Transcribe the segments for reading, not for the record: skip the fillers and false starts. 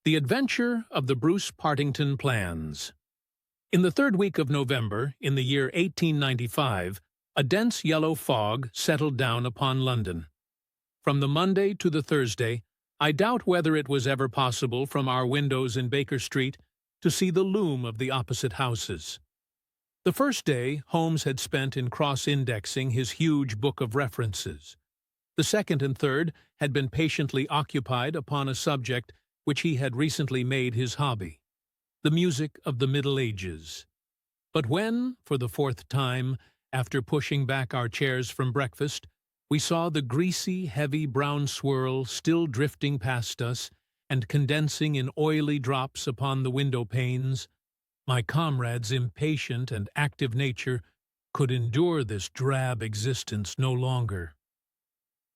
The Adventure of the Bruce-Partington Plans. In the third week of November, in the year 1895, a dense yellow fog settled down upon London. From the Monday to the Thursday, I doubt whether it was ever possible from our windows in Baker Street to see the loom of the opposite houses. The first day Holmes had spent in cross-indexing his huge book of references. The second and third had been patiently occupied upon a subject which he had recently made his hobby, the music of the Middle Ages. But when, for the fourth time, after pushing back our chairs from breakfast, we saw the greasy, heavy brown swirl still drifting past us and condensing in oily drops upon the window panes, my comrade's impatient and active nature could endure this drab existence no longer.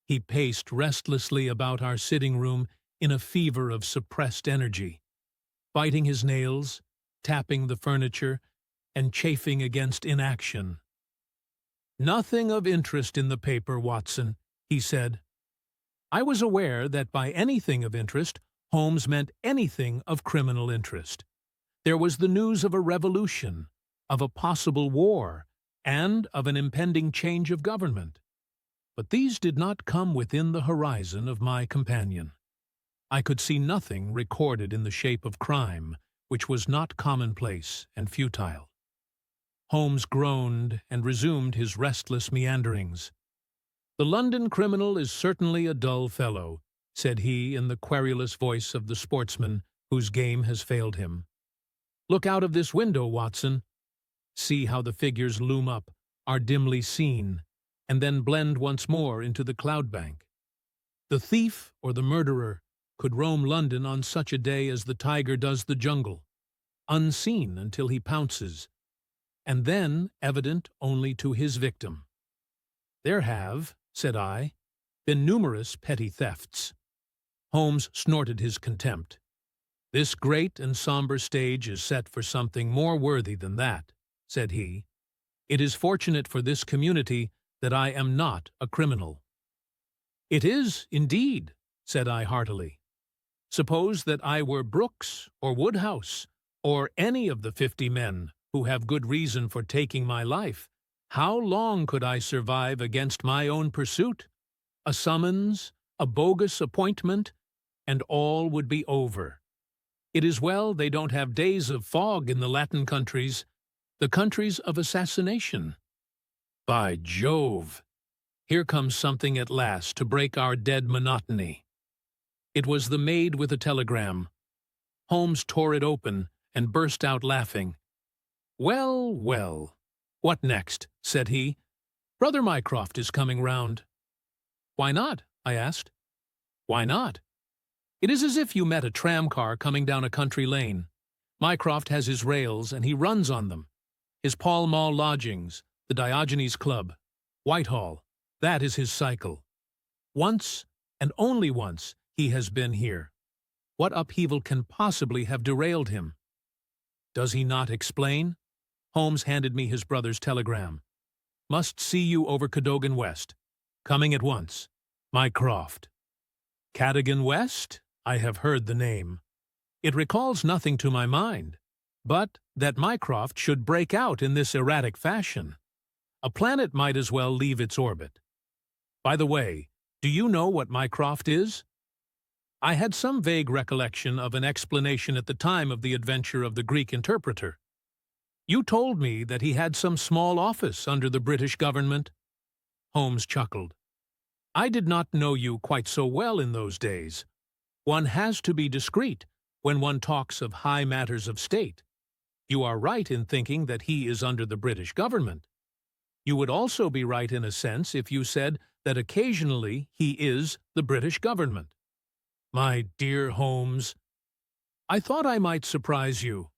He paced restlessly about our sitting room in a fever of suppressed energy, biting his nails, tapping the furniture, and chafing against inaction. "Nothing of interest in the paper, Watson," he said. I was aware that by anything of interest, Holmes meant anything of criminal interest. There was the news of a revolution, of a possible war, and of an impending change of government. But these did not come within the horizon of my companion. I could see nothing recorded in the shape of crime which was not commonplace and futile. Holmes groaned and resumed his restless meanderings. "The London criminal is certainly a dull fellow," said he in the querulous voice of the sportsman whose game has failed him. "Look out of this window, Watson. See how the figures loom up, are dimly seen, and then blend once more into the cloud bank. The thief or the murderer could roam London on such a day as the tiger does the jungle, unseen until he pounces, and then evident only to his victim. There have," said I, "been numerous petty thefts." Holmes snorted his contempt. "This great and somber stage is set for something more worthy than that," said he. "It is fortunate for this community that I am not a criminal." "It is, indeed," said I heartily. "Suppose that I were Brooks or Woodhouse, or any of the 50 men who have good reason for taking my life, how long could I survive against my own pursuit? A summons, a bogus appointment, and all would be over. It is well they don't have days of fog in the Latin countries, the countries of assassination. By Jove! Here comes something at last to break our dead monotony." It was the maid with a telegram. Holmes tore it open and burst out laughing. "Well, well. What next?" said he. "Brother Mycroft is coming round." "Why not?" I asked. "Why not? It is as if you met a tram-car coming down a country lane. Mycroft has his rails, and he runs on them. His Pall Mall lodgings, the Diogenes Club, Whitehall, that is his cycle. Once, and only once, he has been here. What upheaval can possibly have derailed him?" "Does he not explain?" Holmes handed me his brother's telegram. "Must see you over Cadogan West. Coming at once. Mycroft." Cadogan West? I have heard the name. It recalls nothing to my mind, but that Mycroft should break out in this erratic fashion. A planet might as well leave its orbit. By the way, do you know what Mycroft is? I had some vague recollection of an explanation at the time of the adventure of the Greek interpreter. You told me that he had some small office under the British government. Holmes chuckled. "I did not know you quite so well in those days. One has to be discreet when one talks of high matters of state. You are right in thinking that he is under the British government. You would also be right in a sense if you said that occasionally he is the British government. My dear Holmes, I thought I might surprise you.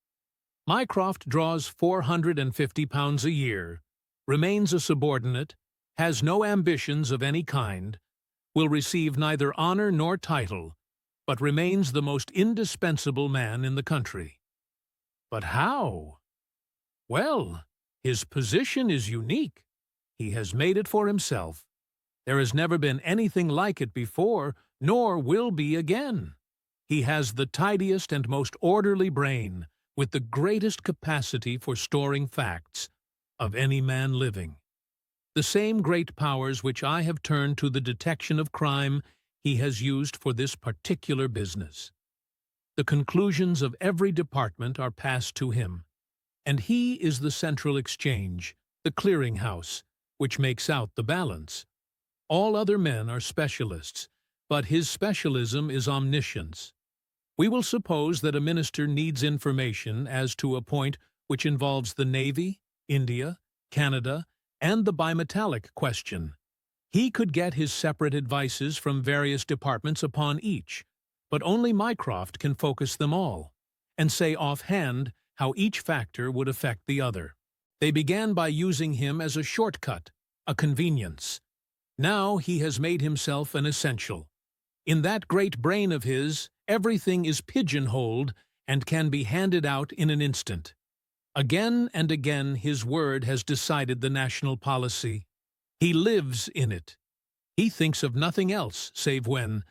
Mycroft draws £450 a year, remains a subordinate, has no ambitions of any kind, will receive neither honor nor title, but remains the most indispensable man in the country. But how? Well, his position is unique. He has made it for himself. There has never been anything like it before, nor will be again. He has the tidiest and most orderly brain, with the greatest capacity for storing facts, of any man living. The same great powers which I have turned to the detection of crime he has used for this particular business. The conclusions of every department are passed to him, and he is the central exchange, the clearing-house, which makes out the balance. All other men are specialists, but his specialism is omniscience. We will suppose that a minister needs information as to a point which involves the Navy, India, Canada, and the bimetallic question. He could get his separate advices from various departments upon each, but only Mycroft can focus them all, and say offhand how each factor would affect the other. They began by using him as a shortcut, a convenience. Now he has made himself an essential. In that great brain of his, everything is pigeonholed and can be handed out in an instant. Again and again his word has decided the national policy. He lives in it. He thinks of nothing else save when,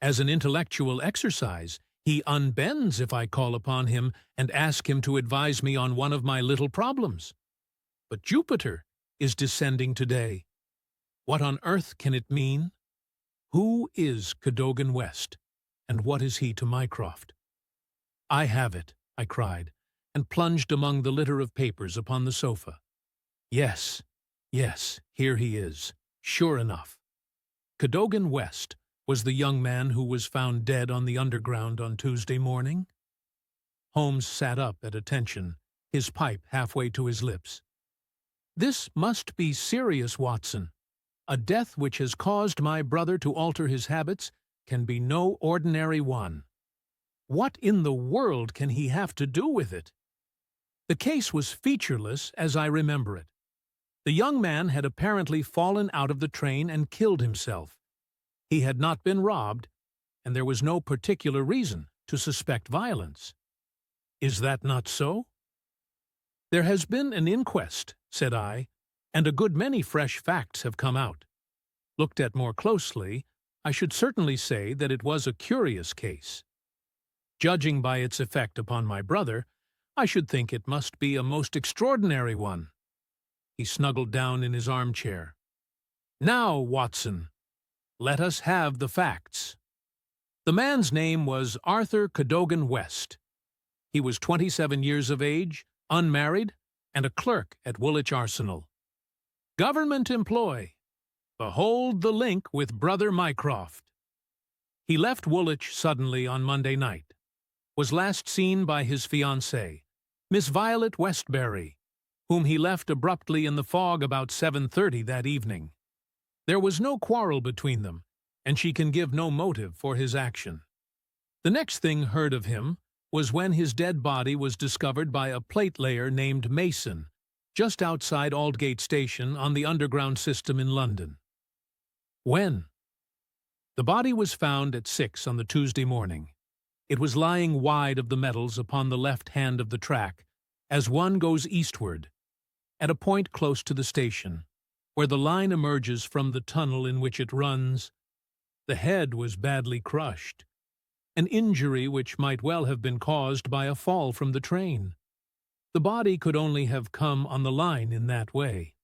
as an intellectual exercise, he unbends if I call upon him and ask him to advise me on one of my little problems. But Jupiter is descending today. What on earth can it mean? Who is Cadogan West, and what is he to Mycroft? I have it, I cried, and plunged among the litter of papers upon the sofa. Yes, here he is, sure enough. Cadogan West was the young man who was found dead on the Underground on Tuesday morning. Holmes sat up at attention, his pipe halfway to his lips. This must be serious, Watson. A death which has caused my brother to alter his habits can be no ordinary one. What in the world can he have to do with it? The case was featureless as I remember it. The young man had apparently fallen out of the train and killed himself. He had not been robbed, and there was no particular reason to suspect violence. Is that not so? There has been an inquest, said I, and a good many fresh facts have come out. Looked at more closely, I should certainly say that it was a curious case. Judging by its effect upon my brother, I should think it must be a most extraordinary one. He snuggled down in his armchair. Now, Watson, let us have the facts. The man's name was Arthur Cadogan West. He was 27 years of age, unmarried, and a clerk at Woolwich Arsenal. Government employ. Behold the link with Brother Mycroft. He left Woolwich suddenly on Monday night. Was last seen by his fiancée, Miss Violet Westbury, whom he left abruptly in the fog about 7:30 that evening. There was no quarrel between them, and she can give no motive for his action. The next thing heard of him was when his dead body was discovered by a plate-layer named Mason, just outside Aldgate Station on the Underground system in London. When? The body was found at 6 on the Tuesday morning. It was lying wide of the metals upon the left hand of the track, as one goes eastward, at a point close to the station, where the line emerges from the tunnel in which it runs. The head was badly crushed, an injury which might well have been caused by a fall from the train. The body could only have come on the line in that way.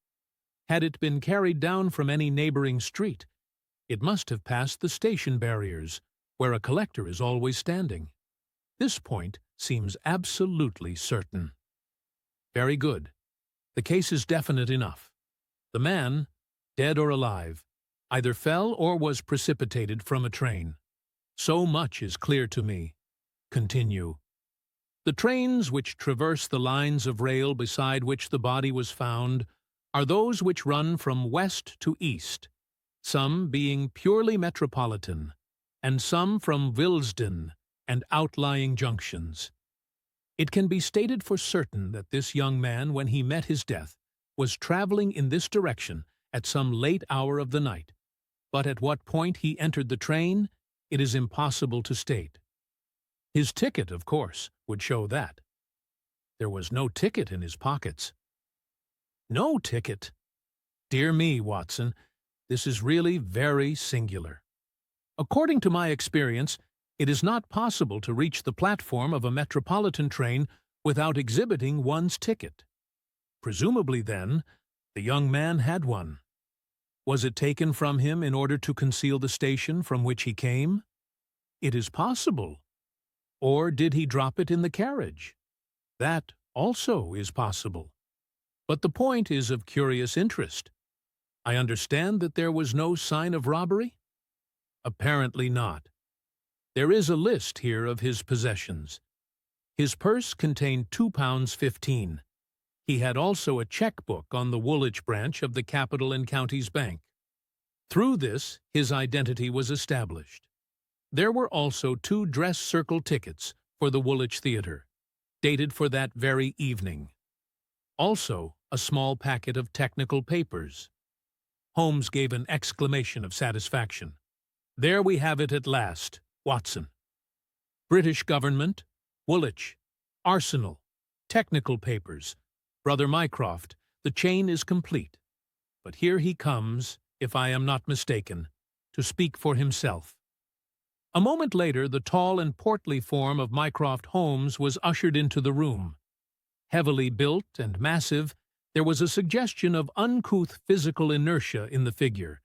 Had it been carried down from any neighboring street, it must have passed the station barriers, where a collector is always standing. This point seems absolutely certain. Very good. The case is definite enough. The man, dead or alive, either fell or was precipitated from a train. So much is clear to me. Continue. The trains which traverse the lines of rail beside which the body was found are those which run from west to east, some being purely metropolitan, and some from Willesden and outlying junctions. It can be stated for certain that this young man, when he met his death, was traveling in this direction at some late hour of the night, but at what point he entered the train, it is impossible to state. His ticket, of course, would show that. There was no ticket in his pockets. No ticket? Dear me, Watson, this is really very singular. According to my experience, It is not possible to reach the platform of a metropolitan train without exhibiting one's ticket. Presumably, then, the young man had one. Was it taken from him in order to conceal the station from which he came? It is possible. Or did he drop it in the carriage? That also is possible. But the point is of curious interest. I understand that there was no sign of robbery? Apparently not. There is a list here of his possessions. His purse contained £2.15. He had also a checkbook on the Woolwich branch of the Capital and Counties Bank. Through this, his identity was established. There were also 2 dress circle tickets for the Woolwich Theatre, dated for that very evening. Also, a small packet of technical papers. Holmes gave an exclamation of satisfaction. There we have it at last, Watson. British government, Woolwich, Arsenal, technical papers, Brother Mycroft, the chain is complete. But here he comes, if I am not mistaken, to speak for himself. A moment later, the tall and portly form of Mycroft Holmes was ushered into the room. Heavily built and massive, there was a suggestion of uncouth physical inertia in the figure,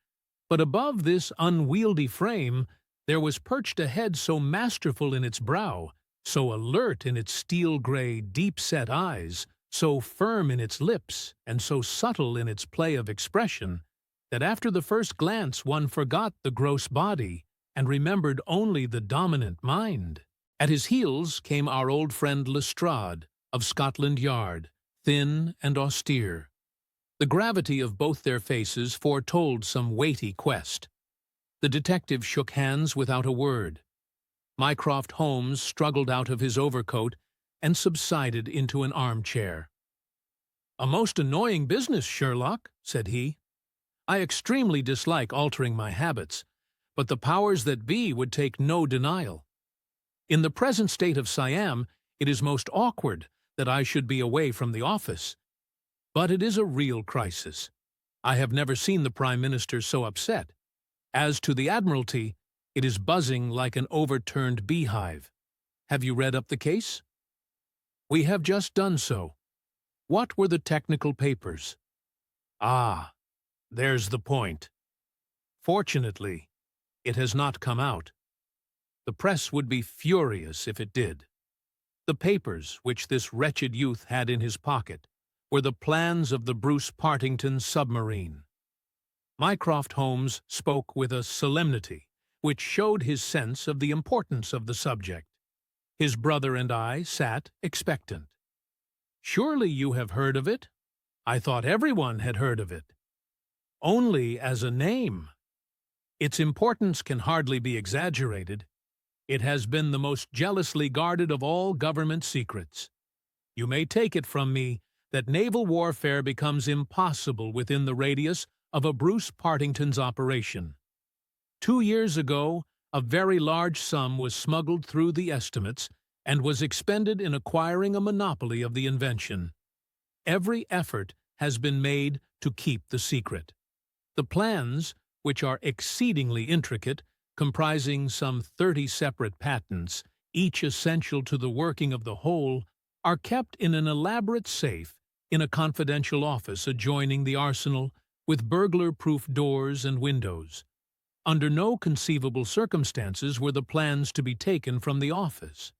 but above this unwieldy frame there was perched a head so masterful in its brow, so alert in its steel-gray, deep-set eyes, so firm in its lips, and so subtle in its play of expression, that after the first glance one forgot the gross body and remembered only the dominant mind. At his heels came our old friend Lestrade, of Scotland Yard, thin and austere. The gravity of both their faces foretold some weighty quest. The detective shook hands without a word. Mycroft Holmes struggled out of his overcoat and subsided into an armchair. "A most annoying business, Sherlock," said he. "I extremely dislike altering my habits, but the powers that be would take no denial. In the present state of Siam, it is most awkward that I should be away from the office. But it is a real crisis. I have never seen the Prime Minister so upset. As to the Admiralty, it is buzzing like an overturned beehive. Have you read up the case?" "We have just done so. What were the technical papers?" "Ah, there's the point. Fortunately, it has not come out. The press would be furious if it did. The papers which this wretched youth had in his pocket were the plans of the Bruce-Partington submarine." Mycroft Holmes spoke with a solemnity which showed his sense of the importance of the subject. His brother and I sat expectant. "Surely you have heard of it? I thought everyone had heard of it." "Only as a name. Its importance can hardly be exaggerated. It has been the most jealously guarded of all government secrets. You may take it from me that naval warfare becomes impossible within the radius of a Bruce-Partington's operation. 2 years ago, a very large sum was smuggled through the estimates and was expended in acquiring a monopoly of the invention. Every effort has been made to keep the secret. The plans, which are exceedingly intricate, comprising some 30 separate patents, each essential to the working of the whole, are kept in an elaborate safe in a confidential office adjoining the arsenal with burglar-proof doors and windows. Under no conceivable circumstances were the plans to be taken from the office.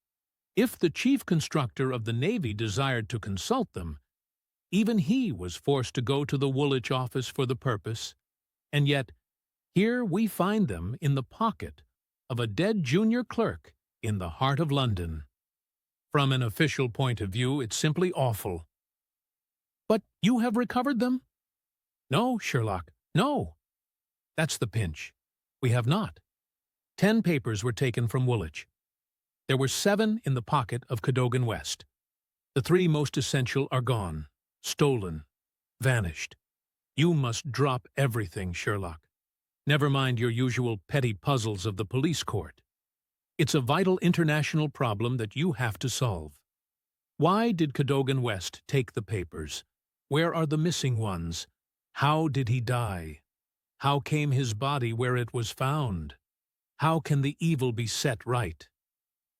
If the chief constructor of the Navy desired to consult them, even he was forced to go to the Woolwich office for the purpose, and yet here we find them in the pocket of a dead junior clerk in the heart of London. From an official point of view, it's simply awful." "But you have recovered them?" "No, Sherlock, no. That's the pinch. We have not. 10 papers were taken from Woolwich. There were 7 in the pocket of Cadogan West. The 3 most essential are gone, stolen, vanished. You must drop everything, Sherlock. Never mind your usual petty puzzles of the police court. It's a vital international problem that you have to solve. Why did Cadogan West take the papers? Where are the missing ones? How did he die? How came his body where it was found? How can the evil be set right?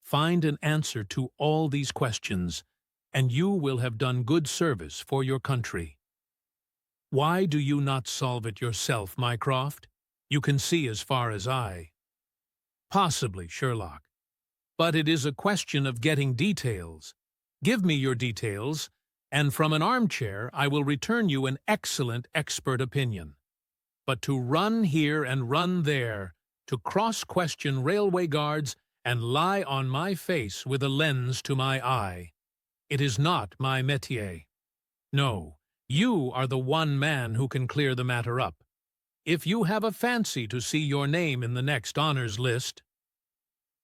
Find an answer to all these questions, and you will have done good service for your country. Why do you not solve it yourself, Mycroft? You can see as far as I. Possibly, Sherlock. But it is a question of getting details. Give me your details, and from an armchair I will return you an excellent expert opinion. But to run here and run there, to cross-question railway guards and lie on my face with a lens to my eye, it is not my métier. No, you are the one man who can clear the matter up. If you have a fancy to see your name in the next honors list.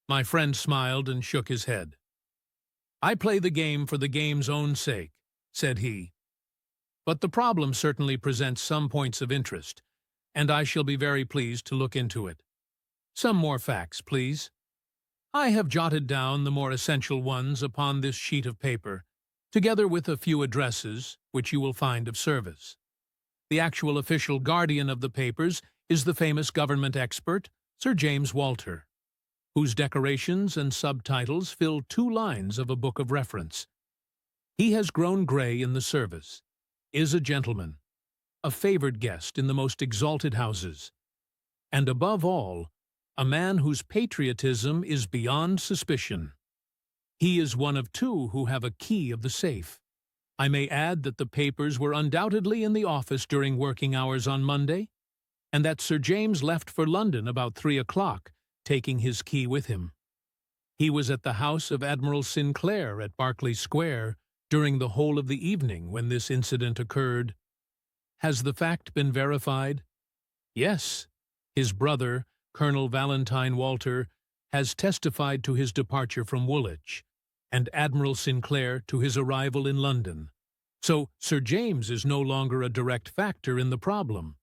My friend smiled and shook his head. I play the game for the game's own sake, said he. But the problem certainly presents some points of interest, and I shall be very pleased to look into it. Some more facts, please. I have jotted down the more essential ones upon this sheet of paper, together with a few addresses which you will find of service. The actual official guardian of the papers is the famous government expert, Sir James Walter, whose decorations and subtitles fill 2 lines of a book of reference. He has grown grey in the service, is a gentleman, a favoured guest in the most exalted houses, and above all, a man whose patriotism is beyond suspicion. He is one of 2 who have a key of the safe. I may add that the papers were undoubtedly in the office during working hours on Monday, and that Sir James left for London about 3 o'clock, taking his key with him. He was at the house of Admiral Sinclair at Berkeley Square during the whole of the evening when this incident occurred. Has the fact been verified? Yes. His brother, Colonel Valentine Walter, has testified to his departure from Woolwich, and Admiral Sinclair to his arrival in London. So Sir James is no longer a direct factor in the problem.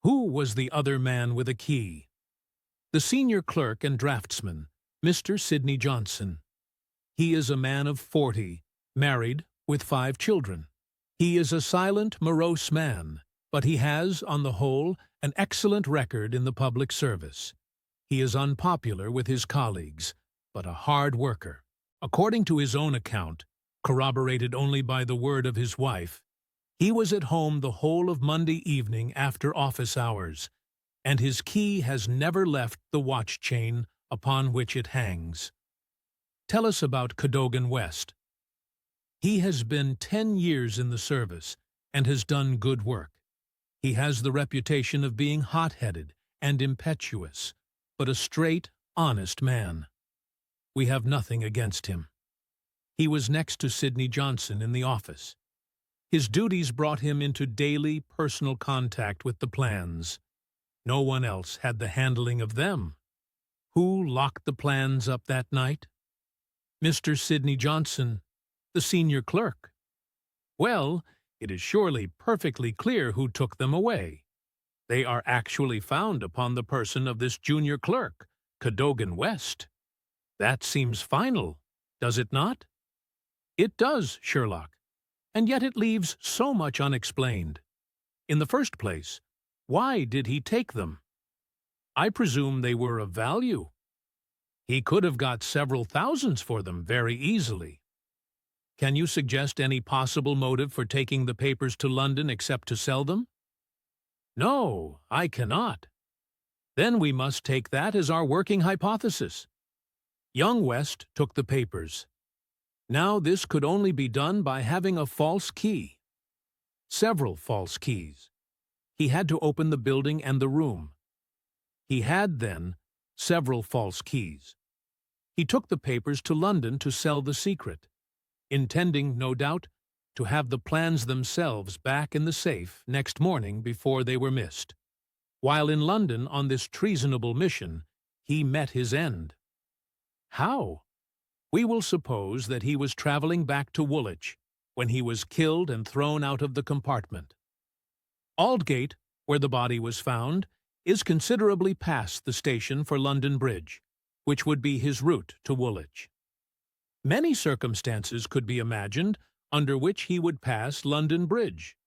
Who was the other man with a key? The senior clerk and draftsman, Mr. Sidney Johnson. He is a man of 40, married, with 5 children. He is a silent, morose man, but he has, on the whole, an excellent record in the public service. He is unpopular with his colleagues, but a hard worker. According to his own account, corroborated only by the word of his wife, he was at home the whole of Monday evening after office hours, and his key has never left the watch chain upon which it hangs. Tell us about Cadogan West. He has been 10 years in the service and has done good work. He has the reputation of being hot-headed and impetuous, but a straight, honest man. We have nothing against him. He was next to Sidney Johnson in the office. His duties brought him into daily personal contact with the plans. No one else had the handling of them. Who locked the plans up that night? Mr. Sidney Johnson, the senior clerk. Well, it is surely perfectly clear who took them away. They are actually found upon the person of this junior clerk, Cadogan West. That seems final, does it not? It does, Sherlock, and yet it leaves so much unexplained. In the first place, why did he take them? I presume they were of value. He could have got several thousands for them very easily. Can you suggest any possible motive for taking the papers to London except to sell them? No, I cannot. Then we must take that as our working hypothesis. Young West took the papers. Now this could only be done by having a false key. Several false keys. He had to open the building and the room. He had, then, several false keys. He took the papers to London to sell the secret, intending, no doubt, to have the plans themselves back in the safe next morning before they were missed. While in London on this treasonable mission, he met his end. How? We will suppose that he was travelling back to Woolwich when he was killed and thrown out of the compartment. Aldgate, where the body was found, is considerably past the station for London Bridge, which would be his route to Woolwich. Many circumstances could be imagined under which he would pass London Bridge.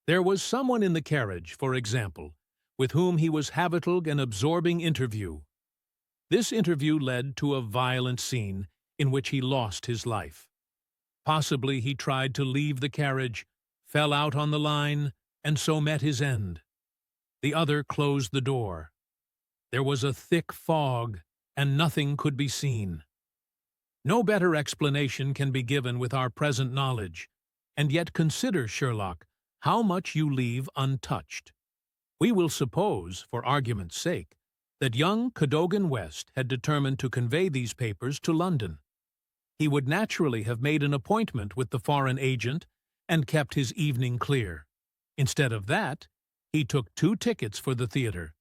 There was someone in the carriage, for example, with whom he was having an absorbing interview, This interview led to a violent scene in which he lost his life. Possibly he tried to leave the carriage, fell out on the line, and so met his end. The other closed the door. There was a thick fog, and nothing could be seen. No better explanation can be given with our present knowledge, and yet consider, Sherlock, how much you leave untouched. We will suppose, for argument's sake, that young Cadogan West had determined to convey these papers to London. He would naturally have made an appointment with the foreign agent and kept his evening clear. Instead of that, he took 2 tickets for the theater,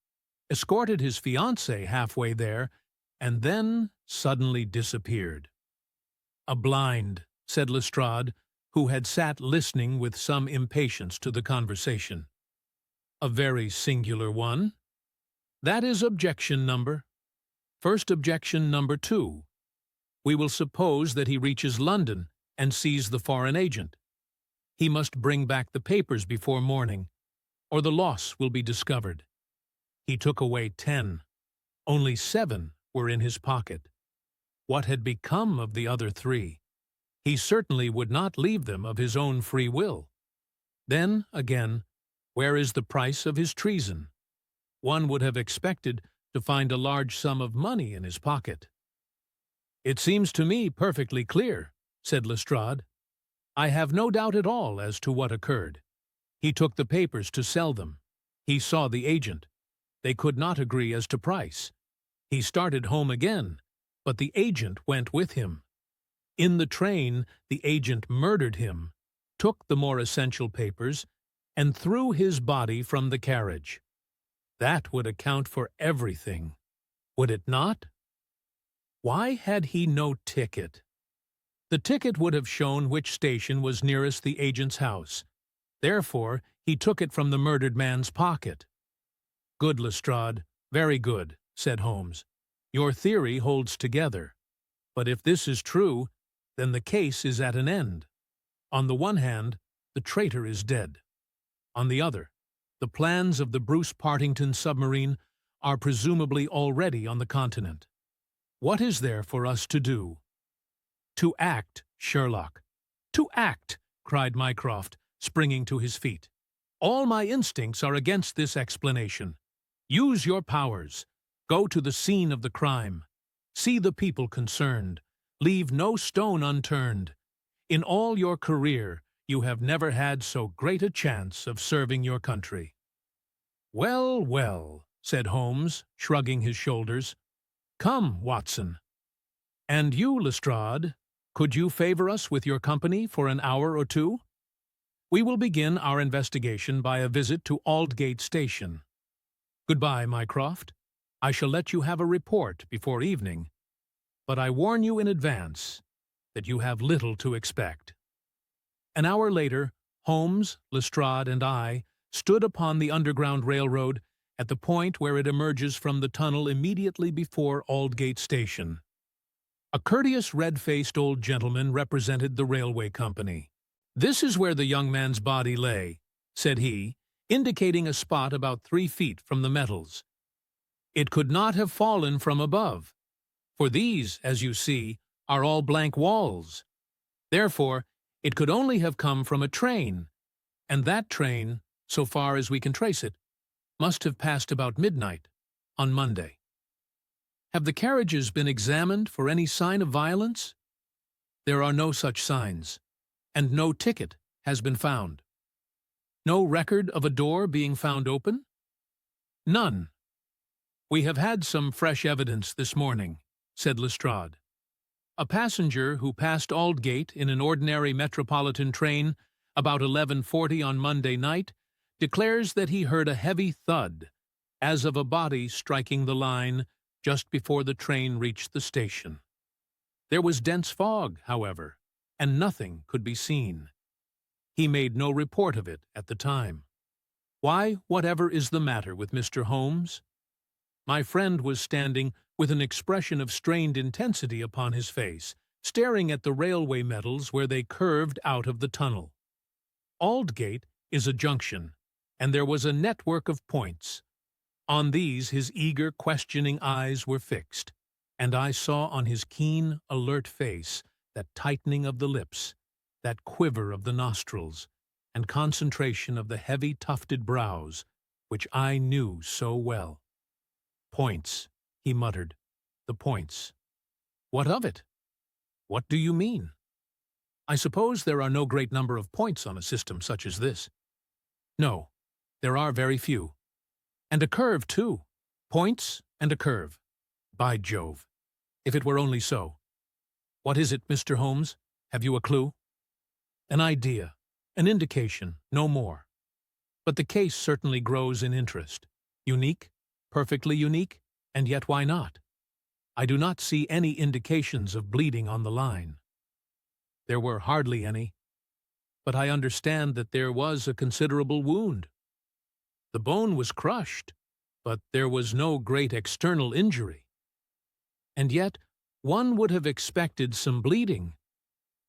escorted his fiancée halfway there, and then suddenly disappeared. "A blind," said Lestrade, who had sat listening with some impatience to the conversation. "A very singular one. That is objection number. First objection number 2. We will suppose that he reaches London and sees the foreign agent. He must bring back the papers before morning, or the loss will be discovered. He took away 10. Only 7 were in his pocket. What had become of the other 3? He certainly would not leave them of his own free will. Then, again, where is the price of his treason? One would have expected to find a large sum of money in his pocket." "It seems to me perfectly clear," said Lestrade. "I have no doubt at all as to what occurred. He took the papers to sell them. He saw the agent. They could not agree as to price. He started home again, but the agent went with him. In the train, the agent murdered him, took the more essential papers, and threw his body from the carriage. That would account for everything, would it not? Why had he no ticket? The ticket would have shown which station was nearest the agent's house. Therefore, he took it from the murdered man's pocket." "Good, Lestrade, very good," said Holmes. "Your theory holds together. But if this is true, then the case is at an end. On the one hand, the traitor is dead. On the other, the plans of the Bruce-Partington submarine are presumably already on the continent. What is there for us to do?" "To act, Sherlock. To act!" cried Mycroft, springing to his feet. "All my instincts are against this explanation. Use your powers. Go to the scene of the crime. See the people concerned. Leave no stone unturned. In all your career, you have never had so great a chance of serving your country." "Well, well," said Holmes, shrugging his shoulders. "Come, Watson. And you, Lestrade, could you favor us with your company for an hour or 2? We will begin our investigation by a visit to Aldgate Station. Goodbye, Mycroft. I shall let you have a report before evening, but I warn you in advance that you have little to expect." An hour later, Holmes, Lestrade, and I stood upon the Underground Railroad at the point where it emerges from the tunnel immediately before Aldgate Station. A courteous, red-faced old gentleman represented the railway company. "This is where the young man's body lay," said he, indicating a spot about 3 feet from the metals. "It could not have fallen from above, for these, as you see, are all blank walls. Therefore, it could only have come from a train, and that train, so far as we can trace it, must have passed about midnight on Monday. Have the carriages been examined for any sign of violence? There are no such signs, and no ticket has been found. No record of a door being found open? None. We have had some fresh evidence this morning," said Lestrade. "A passenger who passed Aldgate in an ordinary metropolitan train about 11:40 on Monday night declares that he heard a heavy thud, as of a body striking the line just before the train reached the station. There was dense fog, however, and nothing could be seen. He made no report of it at the time. Why, whatever is the matter with Mr. Holmes?" My friend was standing with an expression of strained intensity upon his face, staring at the railway metals where they curved out of the tunnel. Aldgate is a junction, and there was a network of points. On these his eager, questioning eyes were fixed. and I saw on his keen, alert face that tightening of the lips, that quiver of the nostrils, and concentration of the heavy tufted brows, which I knew so well. "Points," he muttered, "the points. What of it? What do you mean? I suppose there are no great number of points on a system such as this." "No, there are very few. And a curve, too. Points and a curve. By Jove! If it were only so. What is it, Mr. Holmes? Have you a clue?" "An idea, an indication, no more. But the case certainly grows in interest. Unique, perfectly unique, and yet why not? I do not see any indications of bleeding on the line." "There were hardly any. But I understand that there was a considerable wound. The bone was crushed, but there was no great external injury. And yet one would have expected some bleeding.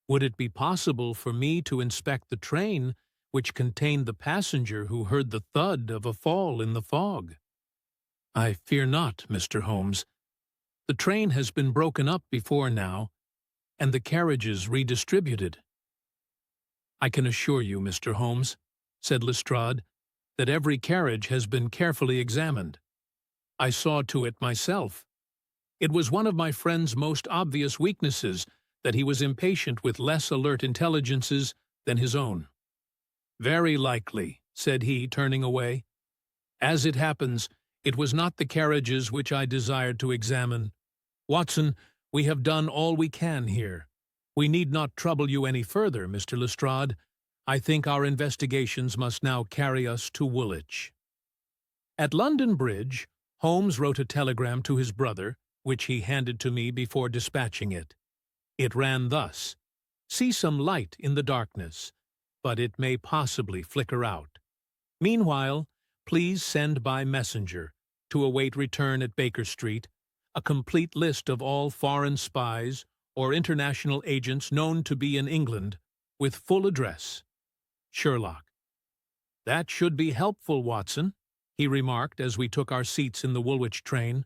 Would it be possible for me to inspect the train which contained the passenger who heard the thud of a fall in the fog?" "I fear not, Mr. Holmes. The train has been broken up before now, and the carriages redistributed." "I can assure you, Mr. Holmes," said Lestrade, "that every carriage has been carefully examined. I saw to it myself. It was one of my friend's most obvious weaknesses that he was impatient with less alert intelligences than his own." "Very likely," said he, turning away. "As it happens, it was not the carriages which I desired to examine. Watson, we have done all we can here. We need not trouble you any further, Mr. Lestrade. I think our investigations must now carry us to Woolwich." At London Bridge, Holmes wrote a telegram to his brother, which he handed to me before dispatching it. It ran thus: "See some light in the darkness, but it may possibly flicker out. Meanwhile, please send by messenger, to await return at Baker Street, a complete list of all foreign spies or international agents known to be in England, with full address. Sherlock." "That should be helpful, Watson," he remarked as we took our seats in the Woolwich train.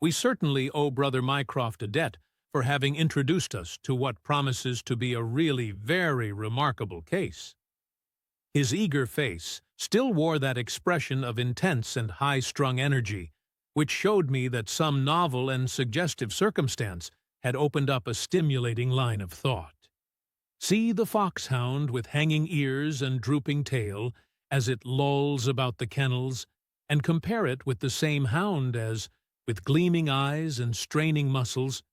"We certainly owe Brother Mycroft a debt for having introduced us to what promises to be a really very remarkable case." His eager face still wore that expression of intense and high-strung energy, which showed me that some novel and suggestive circumstance had opened up a stimulating line of thought. See the foxhound with hanging ears and drooping tail as it lolls about the kennels, and compare it with the same hound as, with gleaming eyes and straining muscles,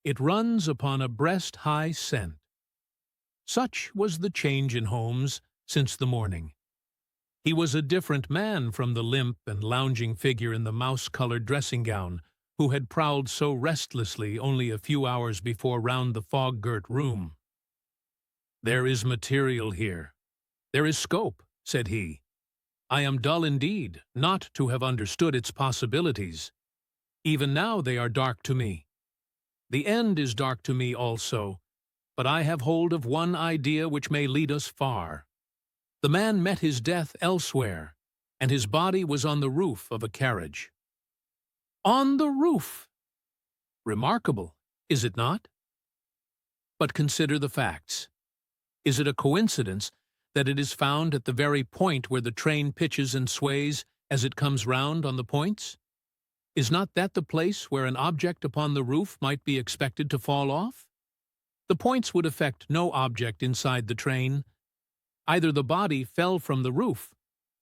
it runs upon a breast-high scent. Such was the change in Holmes since the morning. He was a different man from the limp and lounging figure in the mouse-colored dressing-gown who had prowled so restlessly only a few hours before round the fog-girt room. "There is material here. There is scope," said he. "I am dull indeed not to have understood its possibilities. Even now they are dark to me. The end is dark to me also, but I have hold of one idea which may lead us far. The man met his death elsewhere, and his body was on the roof of a carriage." "On the roof!" Remarkable, is it not? But consider the facts. Is it a coincidence that it is found at the very point where the train pitches and sways as it comes round on the points? Is not that the place where an object upon the roof might be expected to fall off? The points would affect no object inside the train. Either the body fell from the roof,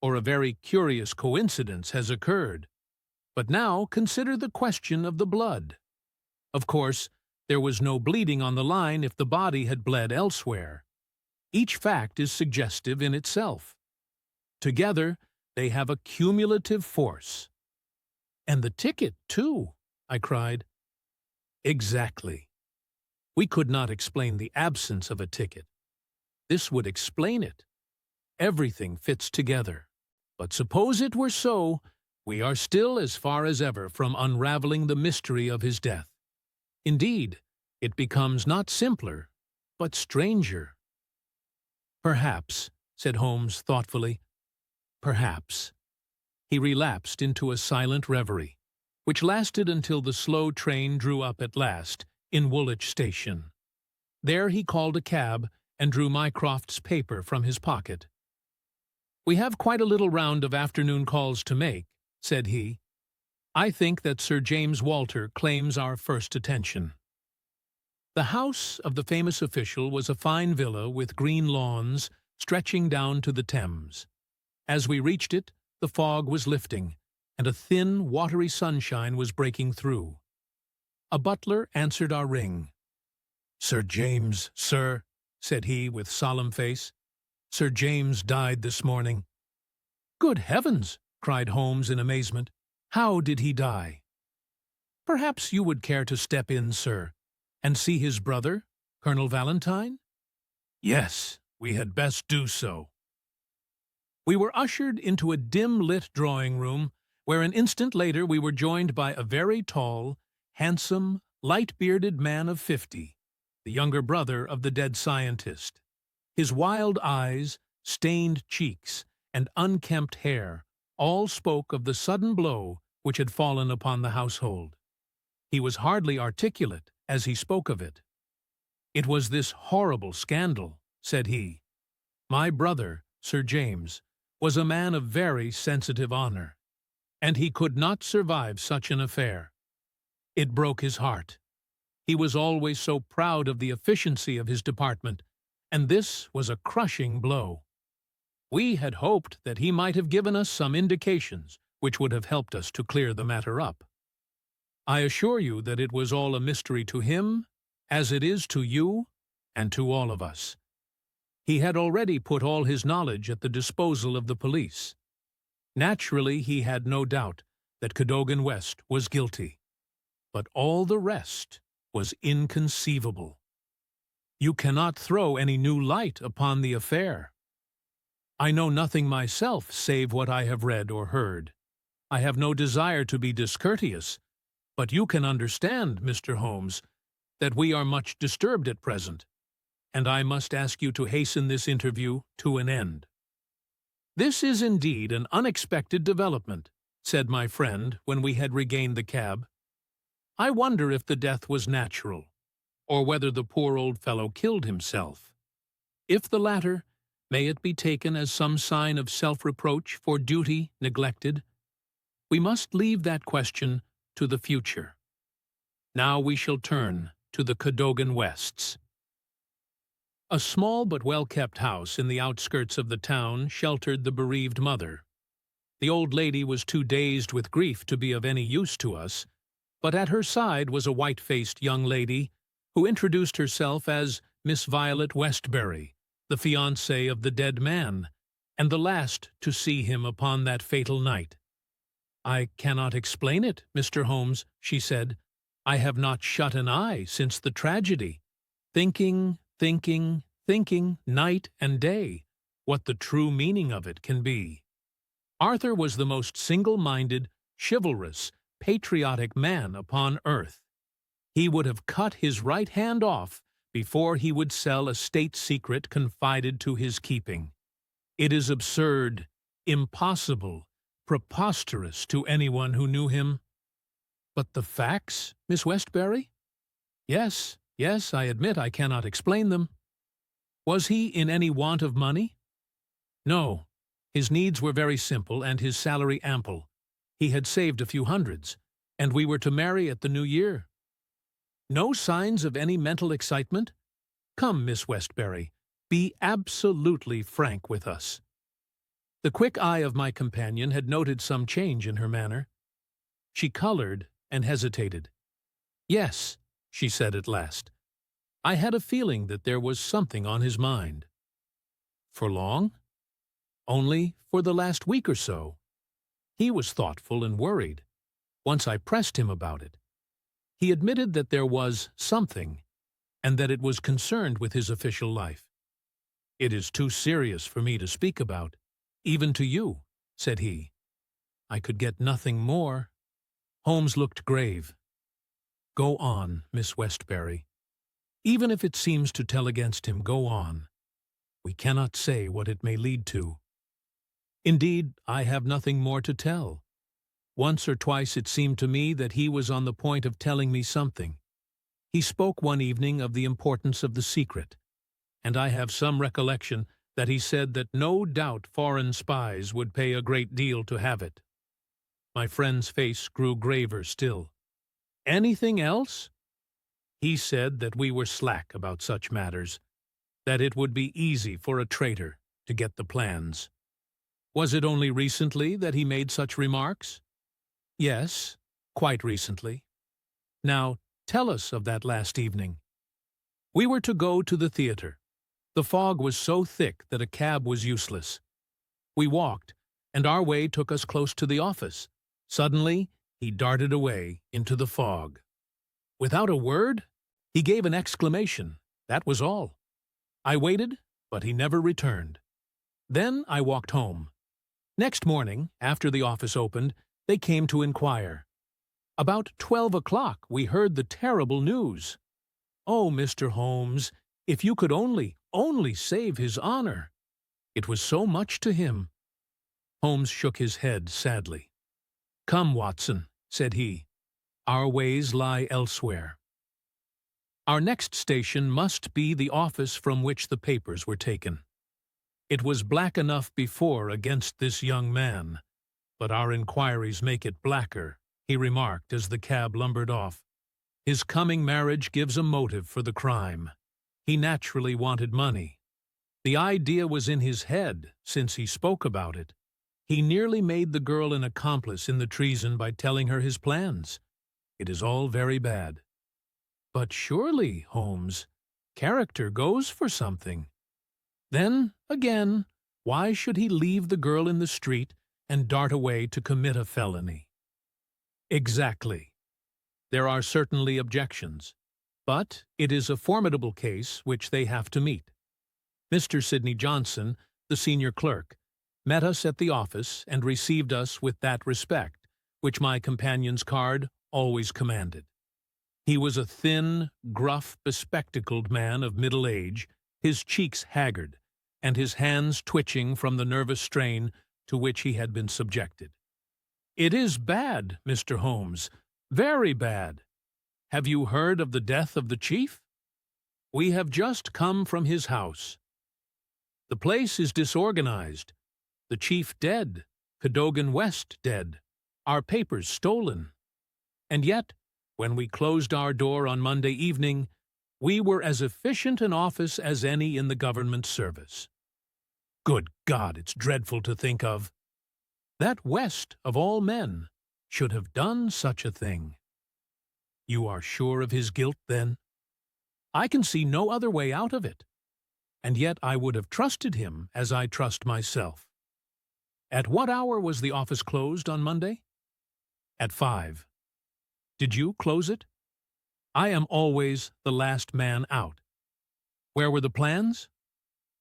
or a very curious coincidence has occurred. But now consider the question of the blood. Of course, there was no bleeding on the line if the body had bled elsewhere. Each fact is suggestive in itself. Together, they have a cumulative force. "And the ticket, too," I cried. "Exactly. We could not explain the absence of a ticket. This would explain it. Everything fits together. But suppose it were so, we are still as far as ever from unraveling the mystery of his death. Indeed, it becomes not simpler, but stranger." "Perhaps," said Holmes thoughtfully. "Perhaps." He relapsed into a silent reverie. which lasted until the slow train drew up at last in Woolwich Station. There he called a cab and drew Mycroft's paper from his pocket. "We have quite a little round of afternoon calls to make," said he. "I think that Sir James Walter claims our first attention." The house of the famous official was a fine villa with green lawns stretching down to the Thames. As we reached it, the fog was lifting, and a thin, watery sunshine was breaking through. A butler answered our ring. "Sir James, sir," said he with solemn face. "Sir James died this morning." "Good heavens!" cried Holmes in amazement. "How did he die?" "Perhaps you would care to step in, sir, and see his brother, Colonel Valentine?" "Yes, we had best do so." We were ushered into a dim-lit drawing-room, where an instant later we were joined by a very tall, handsome, light-bearded man of 50, the younger brother of the dead scientist. His wild eyes, stained cheeks, and unkempt hair all spoke of the sudden blow which had fallen upon the household. He was hardly articulate as he spoke of it. "It was this horrible scandal," said he. "My brother, Sir James, was a man of very sensitive honor, and he could not survive such an affair. It broke his heart. He was always so proud of the efficiency of his department, and this was a crushing blow. We had hoped that he might have given us some indications which would have helped us to clear the matter up. I assure you that it was all a mystery to him, as it is to you and to all of us. He had already put all his knowledge at the disposal of the police. Naturally, he had no doubt that Cadogan West was guilty. But all the rest was inconceivable. You cannot throw any new light upon the affair. I know nothing myself save what I have read or heard. I have no desire to be discourteous, but you can understand, Mr. Holmes, that we are much disturbed at present, and I must ask you to hasten this interview to an end." "This is indeed an unexpected development," said my friend when we had regained the cab. "I wonder if the death was natural, or whether the poor old fellow killed himself. If the latter, may it be taken as some sign of self-reproach for duty neglected? We must leave that question to the future. Now we shall turn to the Cadogan Wests." A small but well-kept house in the outskirts of the town sheltered the bereaved mother. The old lady was too dazed with grief to be of any use to us, but at her side was a white-faced young lady who introduced herself as Miss Violet Westbury, the fiancée of the dead man, and the last to see him upon that fatal night. "I cannot explain it, Mr. Holmes," she said. "I have not shut an eye since the tragedy, thinking, night and day, what the true meaning of it can be. Arthur was the most single-minded, chivalrous, patriotic man upon earth. He would have cut his right hand off before he would sell a state secret confided to his keeping. It is absurd, impossible, preposterous to anyone who knew him." "But the facts, Miss Westbury?" Yes, I admit I cannot explain them." "Was he in any want of money?" "No. His needs were very simple and his salary ample. He had saved a few hundreds, and we were to marry at the new year." "No signs of any mental excitement? Come, Miss Westbury, be absolutely frank with us." The quick eye of my companion had noted some change in her manner. She colored and hesitated. "Yes," she said at last. "I had a feeling that there was something on his mind." "For long?" "Only for the last week or so. He was thoughtful and worried. Once I pressed him about it. He admitted that there was something, and that it was concerned with his official life. It is too serious for me to speak about, even to you," said he. I could get nothing more. Holmes looked grave. "Go on, Miss Westbury. Even if it seems to tell against him, go on. We cannot say what it may lead to." "Indeed, I have nothing more to tell. Once or twice it seemed to me that he was on the point of telling me something. He spoke one evening of the importance of the secret, and I have some recollection that he said that no doubt foreign spies would pay a great deal to have it. My friend's face grew graver still. Anything else? He said that we were slack about such matters, that it would be easy for a traitor to get the plans. Was it only recently that he made such remarks? Yes, quite recently. Now, tell us of that last evening. We were to go to the theater. The fog was so thick that a cab was useless. We walked, and our way took us close to the office. Suddenly, he darted away into the fog. Without a word, he gave an exclamation. That was all. I waited, but he never returned. Then I walked home. Next morning, after the office opened, they came to inquire. About 12 o'clock, we heard the terrible news. Oh, Mr. Holmes, if you could only save his honor. It was so much to him. Holmes shook his head sadly. Come, Watson, said he. Our ways lie elsewhere. Our next station must be the office from which the papers were taken. It was black enough before against this young man, but our inquiries make it blacker, he remarked as the cab lumbered off. His coming marriage gives a motive for the crime. He naturally wanted money. The idea was in his head, since he spoke about it. He nearly made the girl an accomplice in the treason by telling her his plans. It is all very bad. But surely, Holmes, character goes for something. Then, again, why should he leave the girl in the street and dart away to commit a felony? Exactly. There are certainly objections, but it is a formidable case which they have to meet. Mr. Sidney Johnson, the senior clerk, met us at the office and received us with that respect which my companion's card always commanded. He was a thin, gruff, bespectacled man of middle age, his cheeks haggard, and his hands twitching from the nervous strain to which he had been subjected. It is bad, Mr. Holmes, very bad. Have you heard of the death of the chief? We have just come from his house. The place is disorganized. The chief dead, Cadogan West dead, our papers stolen. And yet, when we closed our door on Monday evening, we were as efficient an office as any in the government service. Good God, it's dreadful to think of. That West, of all men, should have done such a thing. You are sure of his guilt, then? I can see no other way out of it. And yet I would have trusted him as I trust myself. At what hour was the office closed on Monday? At 5. Did you close it? I am always the last man out. Where were the plans?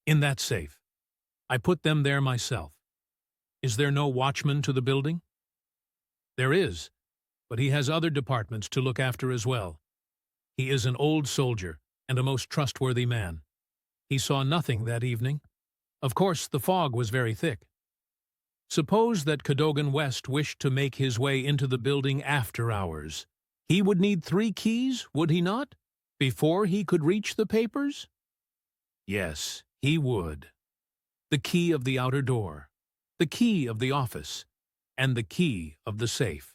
In that safe. I put them there myself. Is there no watchman to the building? There is, but he has other departments to look after as well. He is an old soldier and a most trustworthy man. He saw nothing that evening. Of course, the fog was very thick. Suppose that Cadogan West wished to make his way into the building after hours. He would need 3 keys, would he not, before he could reach the papers? Yes, he would. The key of the outer door, the key of the office, and the key of the safe.